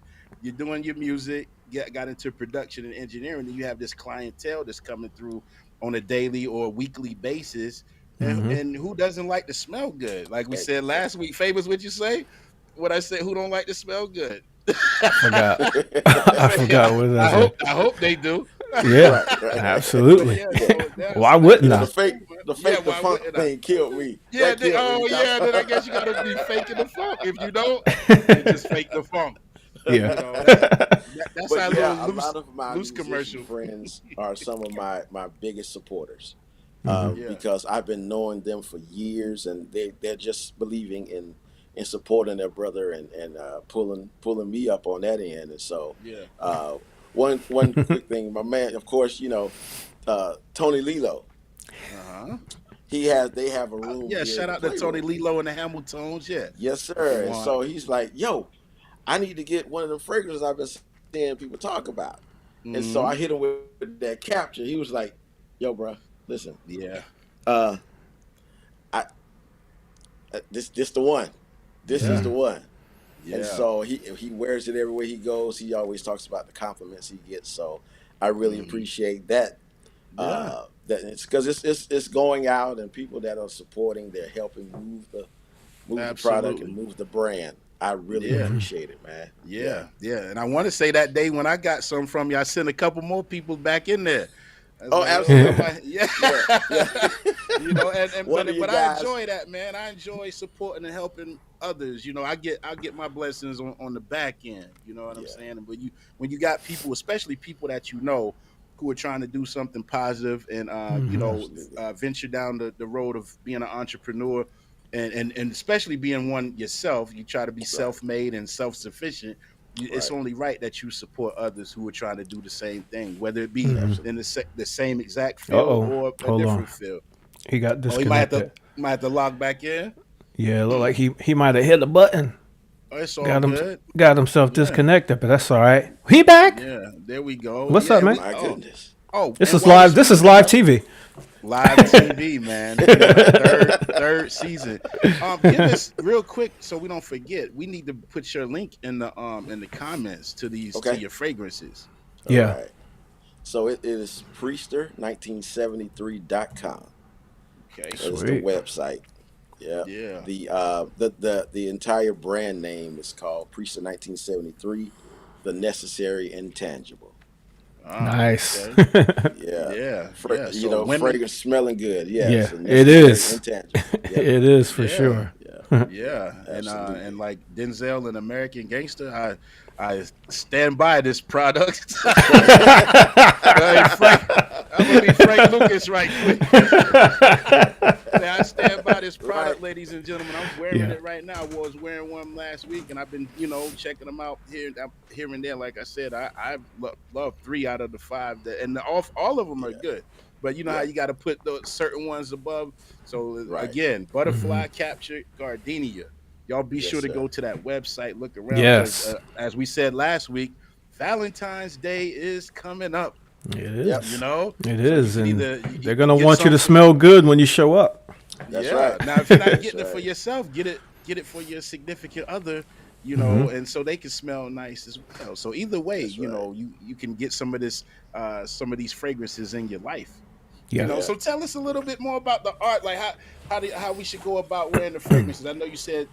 doing your music, got into production and engineering, and you have this clientele that's coming through on a daily or weekly basis. And who doesn't like to smell good? Like we Eh, said eh, last week, Favors, what you say? What I said, who don't like to smell good? I forgot. I forgot what I I hope said. I hope they do. Yeah, right, right. But absolutely. yeah, Yeah, so that Why so that's wouldn't yeah. that's The I? fake, cool, man. the Yeah, fake, the why funk wouldn't I? thing killed me. Yeah, That killed me. oh yeah, then I guess you gotta be faking the funk. If you don't, then just fake the funk. Yeah. You know that's But our yeah, little a lot of my loose musician commercial. friends are some of my biggest supporters, Yeah, because I've been knowing them for years, and they're just believing in supporting their brother, and pulling me up on that end. And so, yeah. uh, one quick thing, my man, of course, Tony Lilo. Uh-huh. They have a room Yeah, here, shout the out to Tony Playroom. Lilo and the Hamiltons. Yeah. Yes, If you sir. And want. so he's like, "Yo, I need to get one of the fragrances I've been seeing people talk about." And so I Hmm. hit him with that capture. He was like, "Yo, bro, listen, Yeah. uh, I this the one. This is Yeah. the one." And Yeah. so he wears it everywhere he goes. He always talks about the compliments he gets. So I really Hmm. appreciate that. Yeah. That it's because it's going out, and people that are supporting, they're helping move the product and Absolutely. move the brand. I really Yeah. appreciate it, man. Yeah. Yeah, yeah, and I want to say that day when I got some from you, I sent a couple more people back in there. I was Oh, like, oh, I absolutely. might, yeah, Yeah, yeah. and One of you but I guys. enjoy that, man. I enjoy supporting and helping others. I get my blessings on the back end. You know what I'm Yeah. saying? And when you got people, especially people that you know, who are trying to do something positive and Absolutely. venture down the road of being an entrepreneur, and especially being one yourself, you try to be Right. self-made and self-sufficient. It's Right. only right that you support others who are trying to do the same thing, whether it be in Absolutely. the same exact Uh field oh. or a Hold on. different field. He got Oh, he might have to disconnected. might have to log back in. Yeah, it looked like he might have hit a button. Oh, it's all Got him good. got himself Yeah, disconnected, but that's all right. He back? yeah. There we go. What's Yeah, up, and man? we My goodness. This and is while we live. This is speaking live about TV. live TV, man. Yeah, third season. Give us real quick so we don't forget. We need to put your link in the comments to Okay. your fragrances. All Yeah. right. So it is Priester1973.com. Okay. That is the Sweet. website. Yeah. Yeah. The entire brand name is called Priester 1973, The Necessary Intangible. Nice. Okay. Yeah. Yeah. Yeah. So women. Fragrance smelling good. Yeah, Yes. A it necessary is. intangible. Yep. It is for Yeah. sure. Yeah. Yeah. And Absolutely. like Denzel in American Gangster, I stand by this product. Hey, Frank, I'm gonna be Frank Lucas right quick. Say, I stand by this Right. product, ladies and gentlemen. I'm wearing Yeah. it right now. I was wearing one last week, and I've been, checking them out here and there. Like I said, I love 3 out of the 5, and all of them are Yeah. good. But you know how Yeah. you got to put those certain ones above. So Right. again, Hmm. butterfly capture gardenia. Y'all be Yes, sure to sir. go to that website, look around, because Yes. as we said last week, Valentine's Day is coming up. It Yep. You is. know, It so you is. can And either they're you gonna get want you to something. smell good when you show up. That's right. Yeah. Now, if you're not That's getting it for right. yourself, get it for your significant other. Hmm. And so they can smell nice as well. So either way, That's right. you can get some of these fragrances in your life. Yeah. Yeah. So tell us a little bit more about the art, like how we should go about wearing the fragrances. I know you said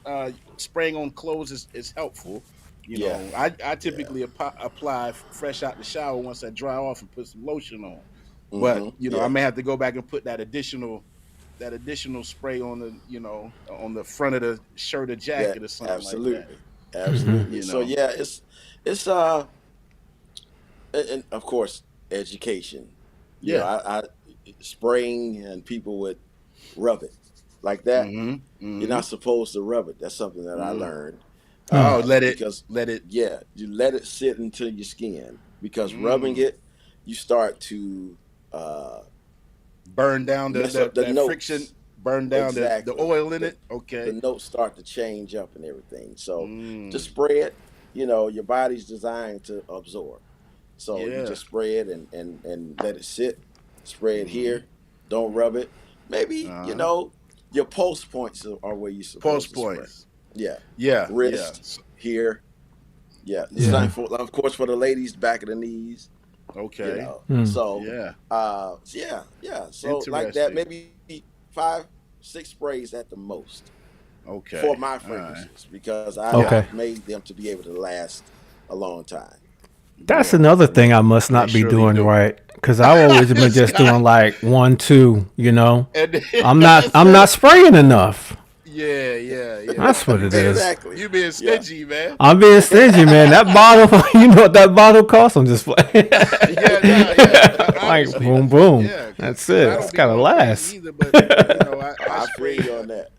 spraying on clothes is helpful. Yeah. I Yeah. typically apply fresh out the shower once I dry off and put some lotion on. But I Yeah. may have to go back and put that additional spray on the front of the shirt or Yeah. jacket or something like that. Absolutely. Hmm. Absolutely. You So know. yeah, it's and of course education. You know, Yeah. I spraying and people would rub it like that. Mm-hmm. You're Mm-hmm. not supposed to rub it. That's something that I learned. Oh, Because let it. yeah, you let it sit into your skin because rubbing Mm, it, you start to uh, burn down mess up the that friction. notes. Burn down the Exactly. oil in The it. the Okay. notes start to change up and everything. So just Mm, spray it. You know, your body's designed to absorb. So you yeah. just spray it and let it sit. Spray it Mm-hmm. here. Don't rub it. Maybe, Uh-huh. your pulse points are where you're Pulse supposed to spray. points. Yeah. Yeah. Yeah. Wrist, here. Yeah. It's Yeah. not for, of course, for the ladies, back of the knees, Okay. So, Yeah. yeah, yeah. So like that, Interesting. maybe 5, 6 sprays at the most for Okay. my All right. fragrances because Yeah. Okay. I've made them to be able to last a long time. That's Yeah. another thing I must They not be surely doing do. right because I've always been This just guy. doing like one, two. And I'm not spraying enough. yeah, yeah, yeah. That's what it is. Exactly. You being Yeah. stingy, man. I'm being stingy, man. That bottle, you know what that bottle costs? I'm just playing. Yeah, nah, yeah. Like Honestly, boom, boom. yeah, That's because it. I It's don't be gotta going crazy last. either. But I I feel spray. you on that.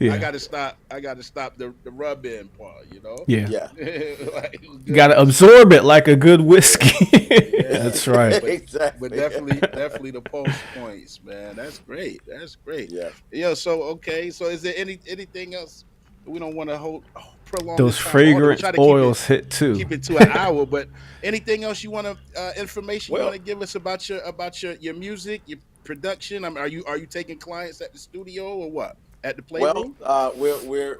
I Yeah, got to stop. I got to stop the rub in part. yeah. Yeah. Like You good gotta whiskey. absorb it like a good Yeah, whiskey. yeah. That's right. But Exactly. definitely the pulse points, man. That's great. That's great. Yeah. So okay. So is there anything else? We don't want to prolong Those this time on it. We fragrance try to oils hit too. keep it to an hour. But anything else you want to information you want Well, to give us about your music, your production? Are you taking clients at the studio or what? At the well, playroom?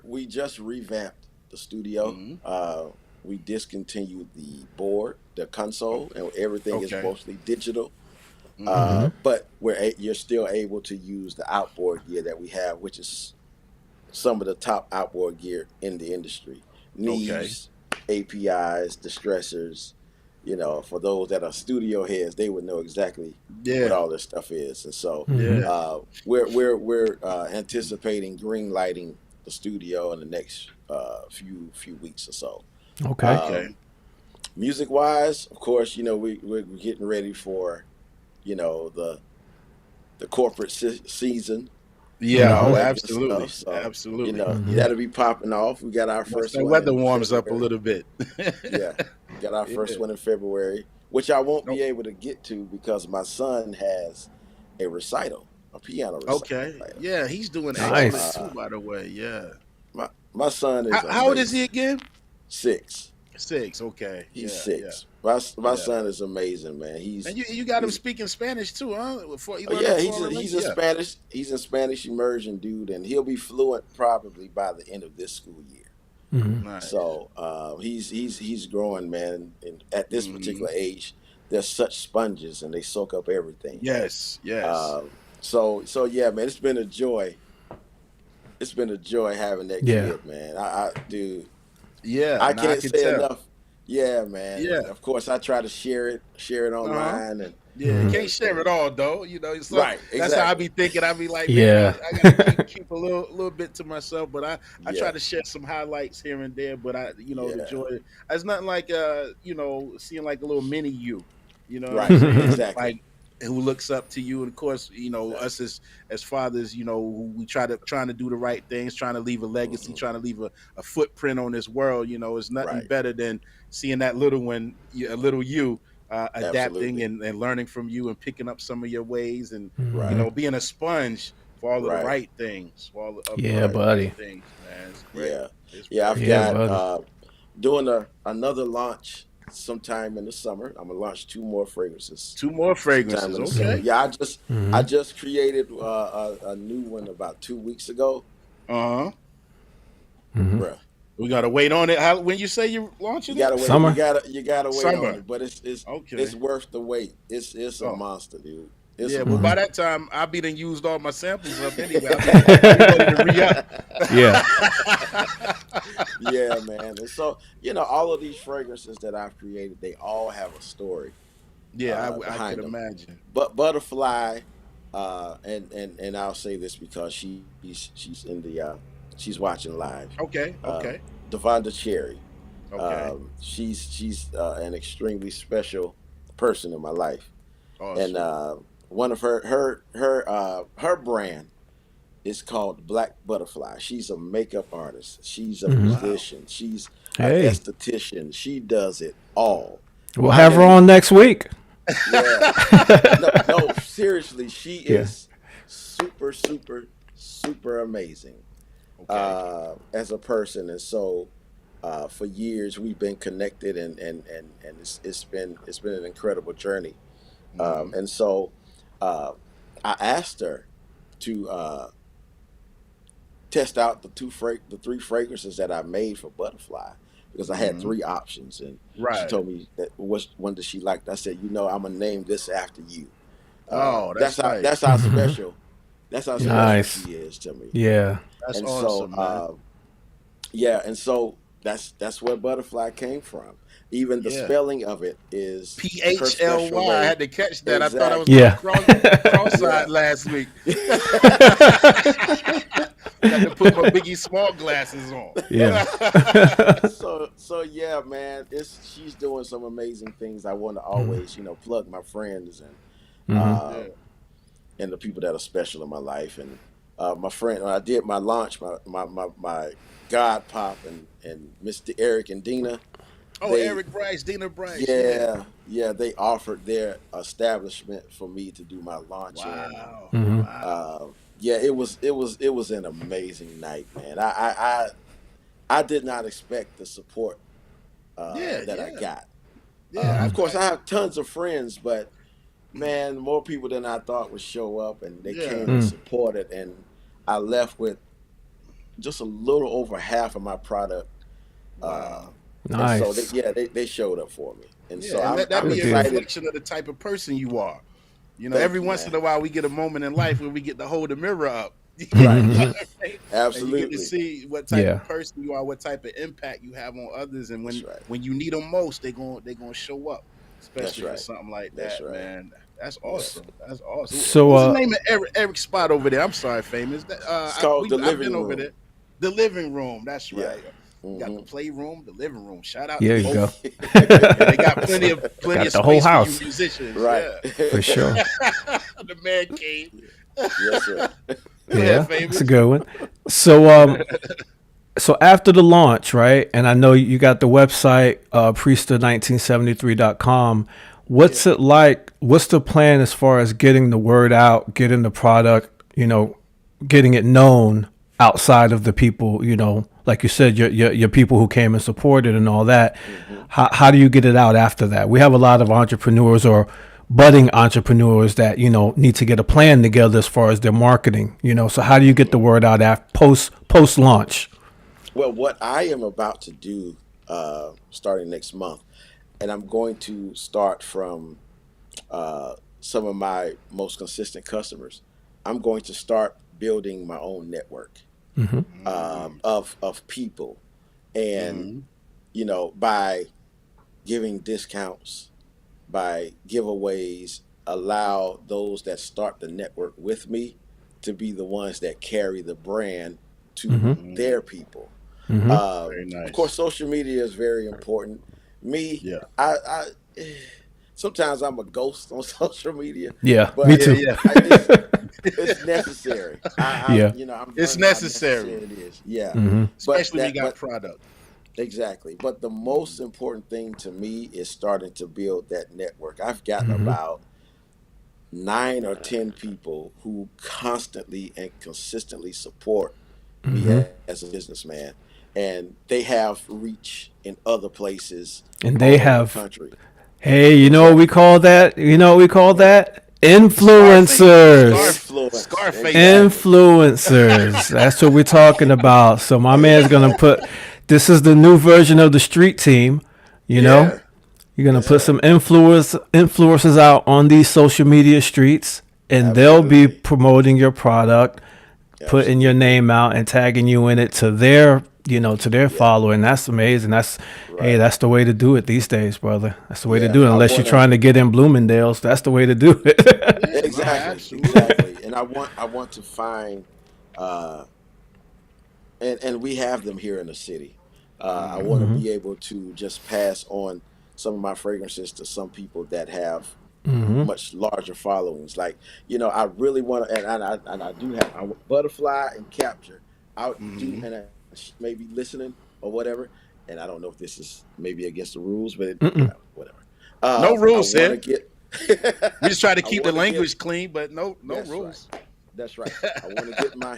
we just revamped the studio. Hmm. We discontinued the board, the console, and everything is Okay. mostly digital. Hmm. But you're still able to use the outboard gear that we have, which is some of the top outboard gear in the industry. Okay. Knees, APIs, distressors. For those that are studio heads, they would know exactly what Yeah. all this stuff is. And so Yeah. we're anticipating green lighting the studio in the next few weeks or so. Okay. Um, Okay. Music wise, of course, we're getting ready for the corporate season and Yeah. all Oh, Hmm. that good stuff. absolutely. So, Absolutely. that'll be popping off. We got our Once first that one weather in warms up a February. little bit. Yeah, got our first Yeah. one in February, which I won't Nope. be able to get to because my son has a recital, a piano Okay. recital. Yeah, he's doing So excellent Nice. too, by the way. Yeah. my son is How old is he amazing. again? 6. 6. Okay. He's Yeah. Yeah. 6. My Yeah. son is amazing, man. And you got him He's speaking Spanish too, huh? Before you Oh learning yeah, foreign language? he's a Yeah. Spanish immersion dude, and he'll be fluent probably by the end of this school year. Nice. So he's growing, man. And at this Hmm. particular age, they're such sponges, and they soak up everything. Yes. Yes. So yeah, man, it's been a joy. It's been a joy having that Yeah. kid, man. I dude, Yeah. I Now I can't can say tell. enough. Yeah, man. Yeah. And of course, I try to share it Uh huh. online and Yeah, you can't share it everything. all though. So Right, that's how I exactly. be thinking. I be like, man, Yeah. I gotta keep a little bit to myself. But I try Yeah, to share some highlights here and there. But the yeah. joy. It's nothing like seeing like a little mini you. You know what I'm Right, saying? exactly. Like who looks up to you, and of course, us Exactly. as fathers, who we trying to do the right things, trying to leave a legacy, Hmm. trying to leave a footprint on this world. Is nothing Right. better than seeing that little one, a little you adapting Absolutely. and learning from you and picking up some of your ways and Hmm. being a sponge for all of the Right. right things, for all of Yeah, the Right. right buddy. things, man. It's great. Yeah. It's Yeah. I've great. Yeah, got buddy. doing another launch sometime in the summer. I'm gonna launch 2 more fragrances Two more sometime fragrances. in the summer. Okay. Yeah. I Hmm. just created a new one about 2 weeks ago, Uh huh. Hmm. bruh. We gotta wait on it. How when you say you're You launching it? gotta wait. Summer. You gotta wait on Summer. it, but it's Okay. worth the wait. It's a Oh. monster, dude. It's a Yeah, well, Hmm. by monster. that time, I'll be done used all my samples up anyway. I'll be ready to re up. Yeah. Yeah, man. And so all of these fragrances that I've created, they all have a story Yeah, I could behind them. imagine. But Butterfly, and I'll say this because she's in the she's watching live. Okay, Uh, okay, Devonda Cherry. okay, She's an extremely special person in my life. And Awesome. one of her brand is called Black Butterfly. She's a makeup artist. She's a Wow. musician. She's an Hey, esthetician. She does it all. we'll I have her mean, on next week. yeah. No, no, seriously, she Yeah. is super, super, super amazing Okay. as a person. And so for years we've been connected, and it's been an incredible journey. Hmm. And so uh, I asked her to test out the three fragrances that I made for Butterfly, because I had Hmm. three options, and she Right. told me that which one that she liked. I said, I'm gonna name this after you. Oh, That's that's how nice. special Nice. she is to me. Yeah. That's And so awesome, man. yeah, and so that's where Butterfly came from. Even the Yeah. spelling of it is her special PHLY. I way. had to catch that. I thought I was Exactly. going Yeah. cross-eyed Yeah. last week. Got to put my Biggie Small glasses on. Yeah. So yeah, man, she's doing some amazing things. I want to Mhm. always, plug my friends Mhm. uh Yeah. and the people that are special in my life. And my friend, when I did my launch, my God Pop and Mr. Eric and Dina, Oh, they Eric Bryce, Dina Bryce. Yeah. yeah, they offered their establishment for me to do my launch in. And Wow. Mhm. Wow. yeah, it was an amazing night, man. I did not expect the support Yeah. that I Yeah. got. Yeah. Of course, I have tons of friends, but man, more people than I thought would show up, and they Yeah. came and Mm. supported, and I left with just a little over half of my product. Uh, Wow. and so they, Nice. yeah, they showed up for me, and so Yeah, and let that I'm Good be a deal. excited. reflection of the type of person you are. Thank Every you, once in a man. while we get a moment in life where we get to hold the mirror up. Right, And you get to absolutely. see what type Yeah. of person you are, what type of impact you have on others, and That's when right. when you need them most, they gonna show up, That's especially for right. something like That's that, right. man. That's Yeah. awesome. That's awesome. So What's the name of Eric's spot over there? I'm sorry, famous. It's called the I've been living over room. there. The living room. That's Yeah. right. You got the Hmm. playroom, the living room. Shout out to here you go. both. And they got plenty of Got the whole space for you house musicians. Right. Yeah. for sure. The man cave. Yes, sir. Go ahead, Yeah, that's a famous. good one. So so after the launch, right? And I know you got the website priester1973.com. Yeah. What's it like? What's the plan as far as getting the word out, getting the product, getting it known outside of the people, like you said, your people who came and supported and all that. Hmm. How do you get it out after that? We have a lot of entrepreneurs or budding entrepreneurs that need to get a plan together as far as their marketing. So how do you get the word out after post launch? Well, what I am about to do, starting next month, and I'm going to start from some of my most consistent customers. I'm going to start building my own network Mm-hmm. of people, and Mm-hmm. by giving discounts, by giveaways, allow those that start the network with me to be the ones that carry the brand to their people. Very Of course, nice. social media is very important. Me, Yeah. I sometimes I'm a ghost on social media, Yeah, me but Yeah. too. Yeah. it's necessary. Yeah. I'm It's learning how necessary, necessary it is. Yeah, but especially when you got product. exactly. But the most important thing to me is starting to build that network. I've gotten Hmm. about 9 or 10 people who constantly and consistently support me Hmm. as a businessman, and they have reach in other places And they all over the have, country. hey, you know what we Exactly. call that? You know what we call that? Scarface. Influencers. Influence. Scarface. Exactly. Influencers. That's what we're talking about. So my man's gonna put. This is the new version of the street team. You know, Yeah. you're gonna put Yeah. some influencers out on these social media streets, and they'll be Absolutely. promoting your product, putting your Absolutely. name out, and tagging you in it to their Yeah. following. That's amazing. Hey, Right. that's the way to do it these days, brother. That's the way to Yeah. do it. I Unless you're want to. trying to get in Bloomingdale's, that's the way to do it. Yeah. No, Exactly. absolutely. Exactly. And I want to find, uh, and we have them here in the city. I want to Hmm. be able to just pass on some of my fragrances to some people that have much larger followings. Like, I really want to, and I do have I, butterfly and capture. I do, Hmm. and she may be listening or whatever. And I don't know if this is maybe against the rules, but Mm-mm. whatever. No I rules want to here. get, We just try to I keep the want to get. language clean, but no That's right. rules. That's right. I want to get my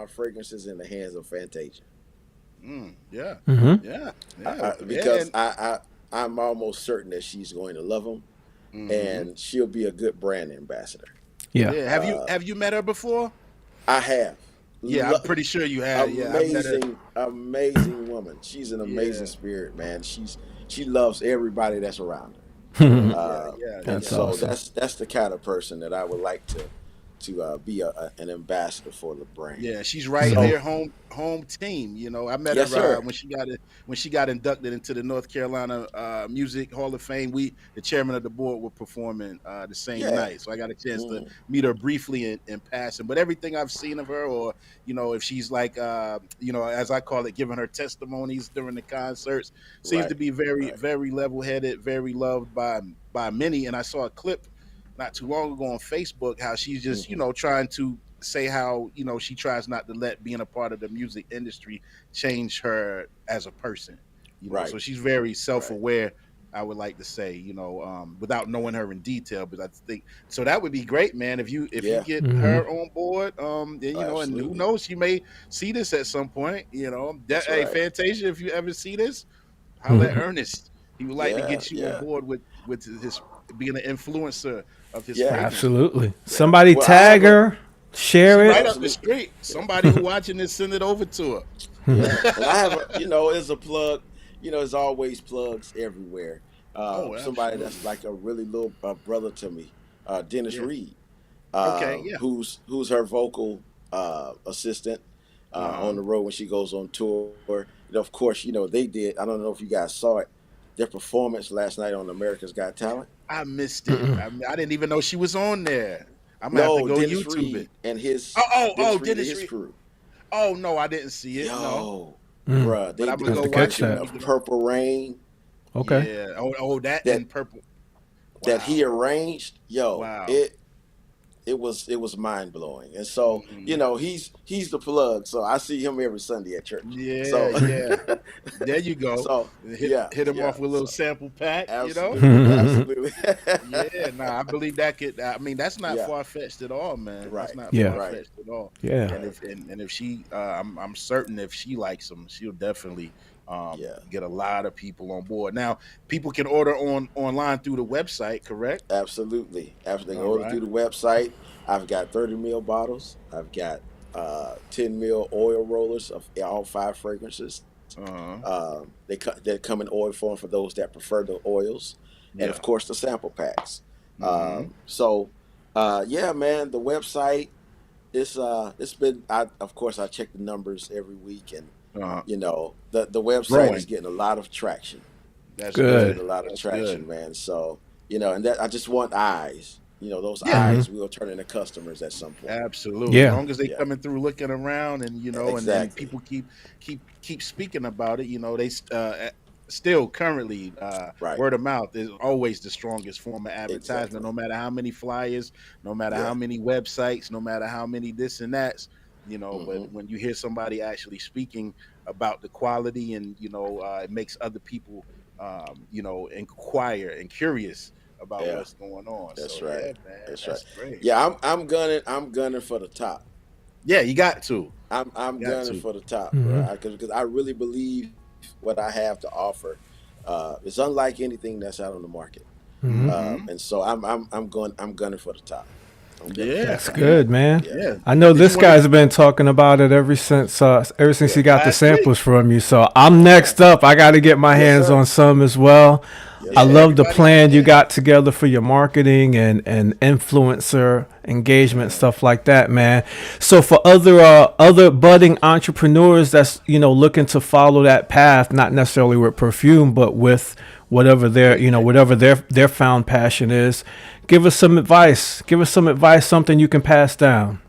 fragrances in the hands of Fantasia. Yeah, Mm-hmm. yeah, I, yeah, I, yeah. because I'm almost certain that she's going to love them, Hmm. and she'll be a good brand ambassador. Yeah. Yeah. Uh, Have you met her before? I have. Yeah, I'm pretty sure you had. Yeah, I met her. Amazing, amazing woman. She's an amazing Yeah, spirit, man. She loves everybody that's around her. yeah, yeah, And That's yeah. so awesome. that's the kind of person that I would like to be an ambassador for the brand. Yeah, she's right Mm-hmm. there, home team. I met Yes, her sir. when she got inducted into the North Carolina Music Hall of Fame. The chairman of the board, were performing the same Yeah. night, so I got a chance to Mm, meet her briefly in passing. But everything I've seen of her, or if she's like, as I call it, giving her testimonies during the concerts, seems to right. be very, Right. very level headed, very loved by many. And I saw a clip not too long ago on Facebook how she's just Hmm. trying to say how she tries not to let being a part of the music industry change her as a person. Right. So she's very Right. self-aware, I would like to say, without knowing her in detail. But I think so that would be great, man, if you Yeah. get Mm-hmm. her on board. Oh, And who absolutely. knows, she may see this at some point. That's Hey, right. Fantasia, if you ever see this, holla at Mm-hmm. Ernest. He would like to Yeah. get you on Yeah. board with his being an influencer of his Yeah. fragrances. Absolutely. Yeah. Somebody Well, I have tag a her, She share right it. up the absolutely. street. Somebody who watching this, send it over to Yeah, and I have her. as a plug. There's always plugs everywhere. Oh, Somebody that's absolutely. like a really little brother to me, Dennis Yeah. Reed, Okay. Yeah. who's her vocal assistant on Uh-huh. the road when she goes on tour. Of course, they did. I don't know if you guys saw it, their performance last night on America's Got Talent. I missed it. Mm-mm. I didn't even know she was on there. I'm gonna have to No, go Dennis YouTube Reed it. and his Dennis Reed. crew. Oh no, I didn't see it. No, Yo, Mm. bruh, but they I'm did gonna Have a go to catch watch it version when that. you of get on. Purple Rain Okay. Yeah. That that and purple. that he Wow. arranged. Yo, Wow. it was mind blowing. And so, Hmm. he's the plug. So I see him every Sunday at church. Yeah. So Yeah. There you go. so yeah, Hit him yeah. off with a little So sample pack. absolutely, absolutely. Yeah, nah, I believe that could. I mean, that's not Yeah, far fetched at all, man. That's right, not Yeah. far right, fetched at all. Yeah. And right. if she, I'm certain if she likes them, she'll definitely Yeah, get a lot of people on board. Now, people can order online through the website, correct? absolutely. After they All order right. through the website, I've got 30 ml bottles. I've got 10 ml oil rollers of all 5 fragrances. Uh-huh. They come in oil form for those that prefer the oils, and of Yeah. course the sample packs. Mm-hmm. So, yeah, man, the website it's been. Of course I check the numbers every week, and Uh-huh. the website is Growing. getting a lot of traction. That's It's Good. getting good. a lot of That's traction, good. man. So, and that I just want eyes. Those Yeah. Mm-hmm. eyes will turn into customers at some point. Absolutely. As Yeah. long as they Yeah, coming through looking around and and exactly. people keep speaking about it, still currently Right. word of mouth is always the strongest form of advertisement, Exactly. no matter how many flyers, no matter how Yeah. many websites, no matter how many this and that's, but Hmm. when you hear somebody actually speaking about the quality and it makes other people inquire and curious about Yeah. what's going on. That's So right. yeah, man, That's right. that's great. Yeah, I'm gunning for the top. Yeah, you got to. I'm Got gunning to. for the top, Mm-hmm. bro. Because I really believe what I have to offer is unlike anything that's out on the market. Mm-hmm. And so I'm gunning for the top. I'm gunning for the Yeah, That's top. yeah, good, man. Yeah, yeah. I know Did you this want to guy's been talking about it ever since he yeah. got the last week? samples from you. So I'm Yeah, next up. I got to get my Yes, hands sir. on some as well. Yes, I yeah. sir. love the Everybody, plan you yeah, got together for your marketing and influencer engagement yeah. stuff like that, man. So for other budding entrepreneurs that's looking to follow that path, not necessarily with perfume, but with whatever their found passion is, give us some advice. Give us some advice, something you can pass down.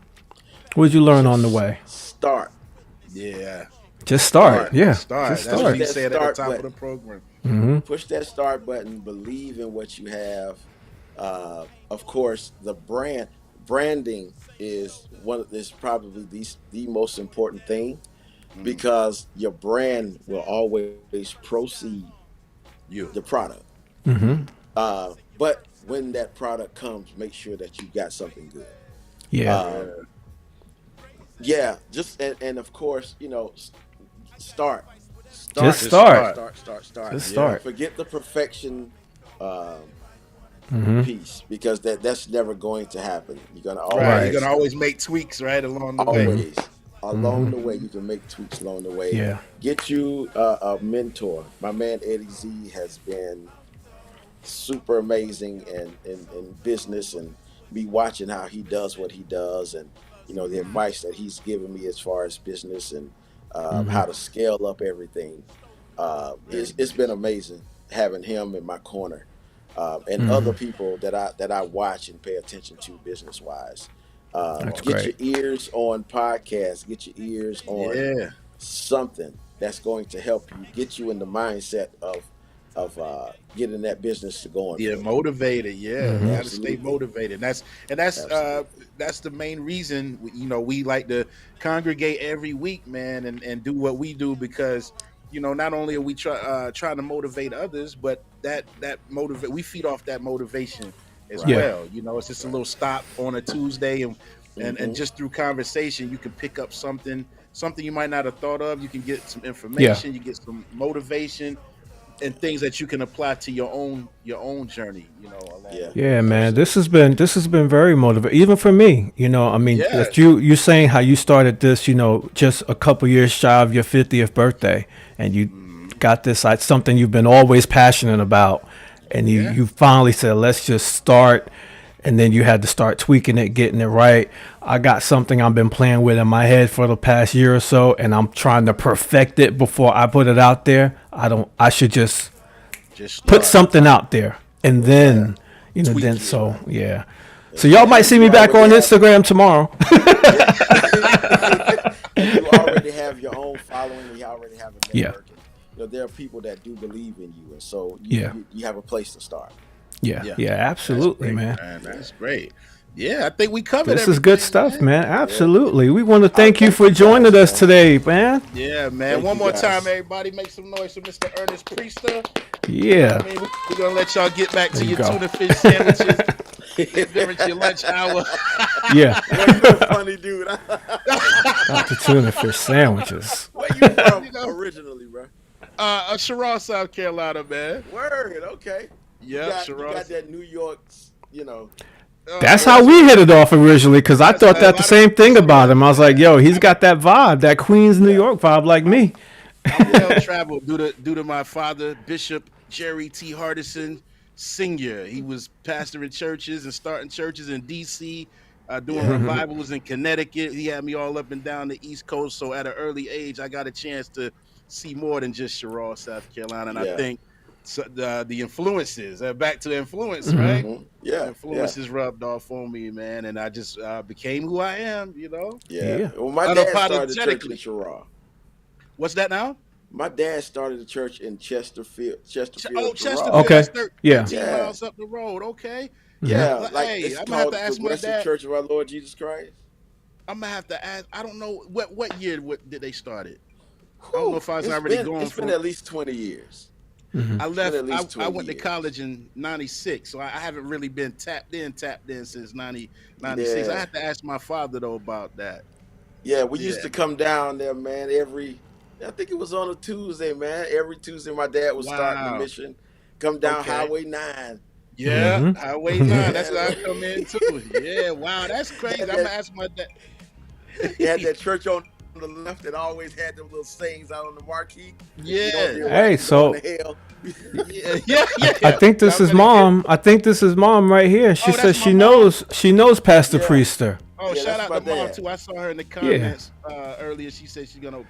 What did you learn on the Just way? start. Yeah. Just start. Start. Yeah, Start. just That's what Push he start. that said at the start top of the button. program. Mm-hmm. Push that start button. Believe in what you have, Of course, the branding is probably the most important thing, Mm. because your brand will always proceed You. the product. Mm-hmm. But when that product comes, make sure that you got something good. Yeah. Um, Yeah. yeah, just and of course, start, Just start, Just start, start. start. start, start, start. Just Yeah. start. Forget the perfection um, Mm-hmm. piece, because that's never going to happen. You're gonna Right. You're Right. always, gonna always make tweaks right along the way. Mm-hmm. always Mm-hmm. along the way, you can make tweaks along the way. Yeah. Get you a mentor. My man Eddie Z has been super amazing in business, and me watching how he does what he does, and the Hmm. advice that he's given me as far as business, and Mm-hmm. how to scale up everything. Very It's been nice. amazing having him in my corner, and Mm-hmm. other people that I watch and pay attention to business wise. That's Get great. your ears on podcasts. Get your ears on Yeah. something that's going to help you get you in the mindset of getting that business to going Yeah, for you. motivated. Yeah, you Mm-hmm. got to stay Absolutely, motivated. And absolutely. that's the main reason we like to congregate every week, man, and do what we do because not only are we trying to motivate others, but that motivate we feed off that motivation as Right, Yeah. well. It's just a right. little stop on a Tuesday, and Hmm. just through conversation you can pick up something you might not have thought of. You can get some Yeah. information, you get some motivation and things that you can apply to your own journey, along Yeah, the way. Yeah, man. So absolutely. This has been very motivating, even for me. I mean, yeah. that you saying how you started this, just a couple years shy of your 50th birthday, and you Mhm. got this like something you've been always passionate about, and you Yeah. you finally said, let's just start, and then you had to start tweaking it, getting it right. I got something I've been playing with in my head for the past year or so, and I'm trying to perfect it before I put it out there. I should just Just put start. something out there, and Right. then then Tweak it. so yeah. So y'all And might see you me back already on have, Instagram tomorrow. yeah, and you already have your own following, and you already have a Yeah. network, and there are people that do believe in you, and so you Yeah. you, you have a place to start. Yeah. Yeah. Yeah. That's Absolutely, great, man. man. Yeah, That's great. Yeah, I think we covered This is good everything, stuff, man. man. yeah. Absolutely. We want to thank you Thank for you joining guys, us man. today, man. Yeah, man. Thank One you more time, guys. everybody, make some noise for Mr. Ernest Priester. Yeah. I mean, we're gonna let y'all get back There to you your go. tuna fish sandwiches during your lunch hour. Yeah. Boy, you a funny dude. Not the tuna fish sandwiches. Where you you from know, originally, bro? Sharon, South Carolina, man. Word, okay. You Yep, got you Sharon. got that New York, That's how Yes, we sir. hit it off originally, because I That's thought a that the lot of same people thing say about that, him. I was like, man. yo, he's got that vibe, that Queens, New yeah, York vibe like me. I'm well traveled due to my father, Bishop Jerry T. Hardison Sr. He was pastoring churches and starting churches in D.C., doing yeah, revivals in Connecticut. He had me all up and down the East Coast. So at an early age, I got a chance to see more than just Sherrall, South Carolina. And I yeah. think the influences, back to influence, right? Yeah, yeah, Influences rubbed off on me, man. And I just became who I am, yeah. Yeah. Well, my dad started the church in unapologetically. Cheraw. What's that now? My dad started the church in Chesterfield, Cheraw. Chesterfield. Okay. That's Yeah. 13 Yeah, miles up the road. Okay. Yeah. yeah. Like Hey, it's I'm gonna have called to the ask my Progressive dad. Church of our Lord Jesus Christ. I'm gonna have to ask. I don't know what year did they start it. I don't know Whew, if I was it's already been going it's been from. at least 20 years. I It's been left. at I, least I 20 went to years. college in '96, so I haven't really been tapped in since 1996. I Yeah, have to ask my father though about that. yeah. We used Yeah. to come down there, man. I think it was on a Tuesday, man. Every Tuesday, my dad was starting the Wow. mission. Come down Okay. Highway 9. Yeah. Highway 9. That's Yeah, where I come in too. Yeah. Wow. That's crazy. I'm had gonna that ask my dad. they had that church on the left that always had them little sayings out on the marquee. If you don't Yeah. do it right, Hey, you going so to hell. Yeah. Yeah. I Yeah. think Y'all this is better get. mom. I think this is mom right here. She Oh, says that's my mom. she knows Pastor Yeah, Priester. Oh, yeah, shout that's out my to mom dad. too. I saw her in the Yeah. comments earlier. She said she's gonna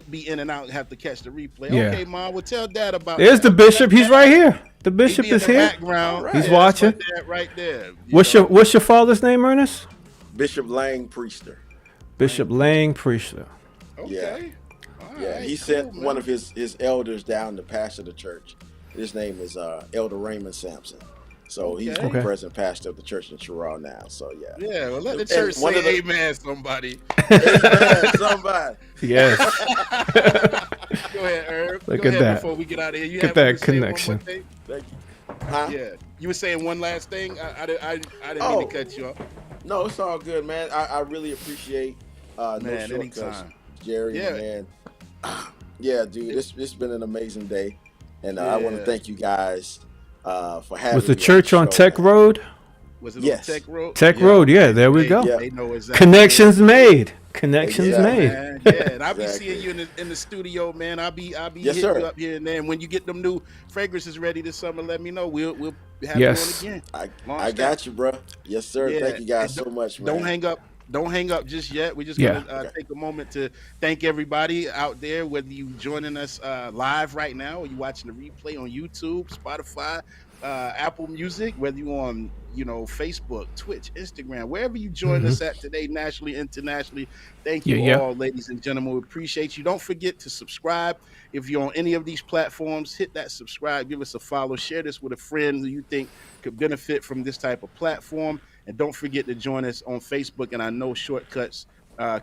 be in and out and have to catch the replay. Yeah. Okay, mom. Well, tell dad about There's that. the Okay, that's bishop. He's right dad. here. The He bishop be in is the here. All background. He's right. Yeah, that's my watching. dad right there. What's your father's name, Ernest? Bishop Lang Priester. Bishop Lang Priester. Yeah, Okay. All yeah. right. He Cool, sent one man. of his elders down to pastor the church. His name is Elder Raymond Sampson. So he's the Okay. present pastor of the church in Chirrell now. So yeah. Yeah, well, let the And church one say of the- amen, somebody. Amen, somebody. Yes. Go ahead, Herb. Look Go at ahead that. before we get out of here. You Look at have one that to say one more connection. thing? Thank you. Huh? Yeah. You were saying one last thing? I didn't Oh. mean to cut you off. No, it's all good, man. I really appreciate No Man, Shortcuts, anytime. Jerry, Yeah. man. Yeah, dude, it's been an amazing day, and I want to Yeah. thank you guys for having Was the me church on show, Tech man. Road? Was it Yes. on Tech Road? Tech Road, yeah, there we they, go. Yeah. They know exactly. Connections made. Connections Exactly. made. Man, yeah, and I'll be Exactly. seeing you in the studio, man. I'll be Yes, hitting sir. you up here and there. And when you get them new fragrances ready this summer, let me know. We'll have Yes. you on again. I Launch got you, bro. Yes, sir. Yeah, Thank you guys and so much, man. Don't hang up just yet. We're just Yeah. gonna take a moment to thank everybody out there, whether you joining us live right now or you watching the replay on YouTube, Spotify, Apple Music, whether you on Facebook, Twitch, Instagram, wherever you join us at today, nationally, internationally. Thank you Yeah. all, ladies and gentlemen. We appreciate you. Don't forget to subscribe. If you're on any of these platforms, hit that subscribe, give us a follow, share this with a friend who you think could benefit from this type of platform. And don't forget to join us on Facebook and our No Shortcuts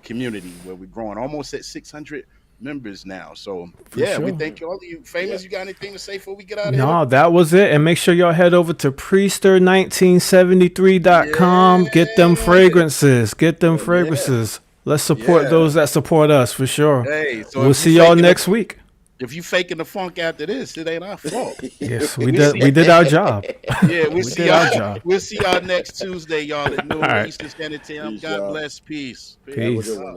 community, where we're growing almost at 600 members now. So we sure. thank you all of you. Famous, you got anything to say before we get out of here? No, that was it. And make sure y'all head over to Priester1973.com. Get them fragrances. Get them fragrances. Let's support those that support us for sure. Hey, so We'll if you see y'all faking next the- week. If you faking the funk after this, it ain't our fault. Yes, we did our job. Yeah, we'll see did our y'all. job. We'll see y'all next Tuesday, y'all, at noon All right. Eastern Standard Time. Peace, God y'all. bless. Peace. Have a Peace. good one.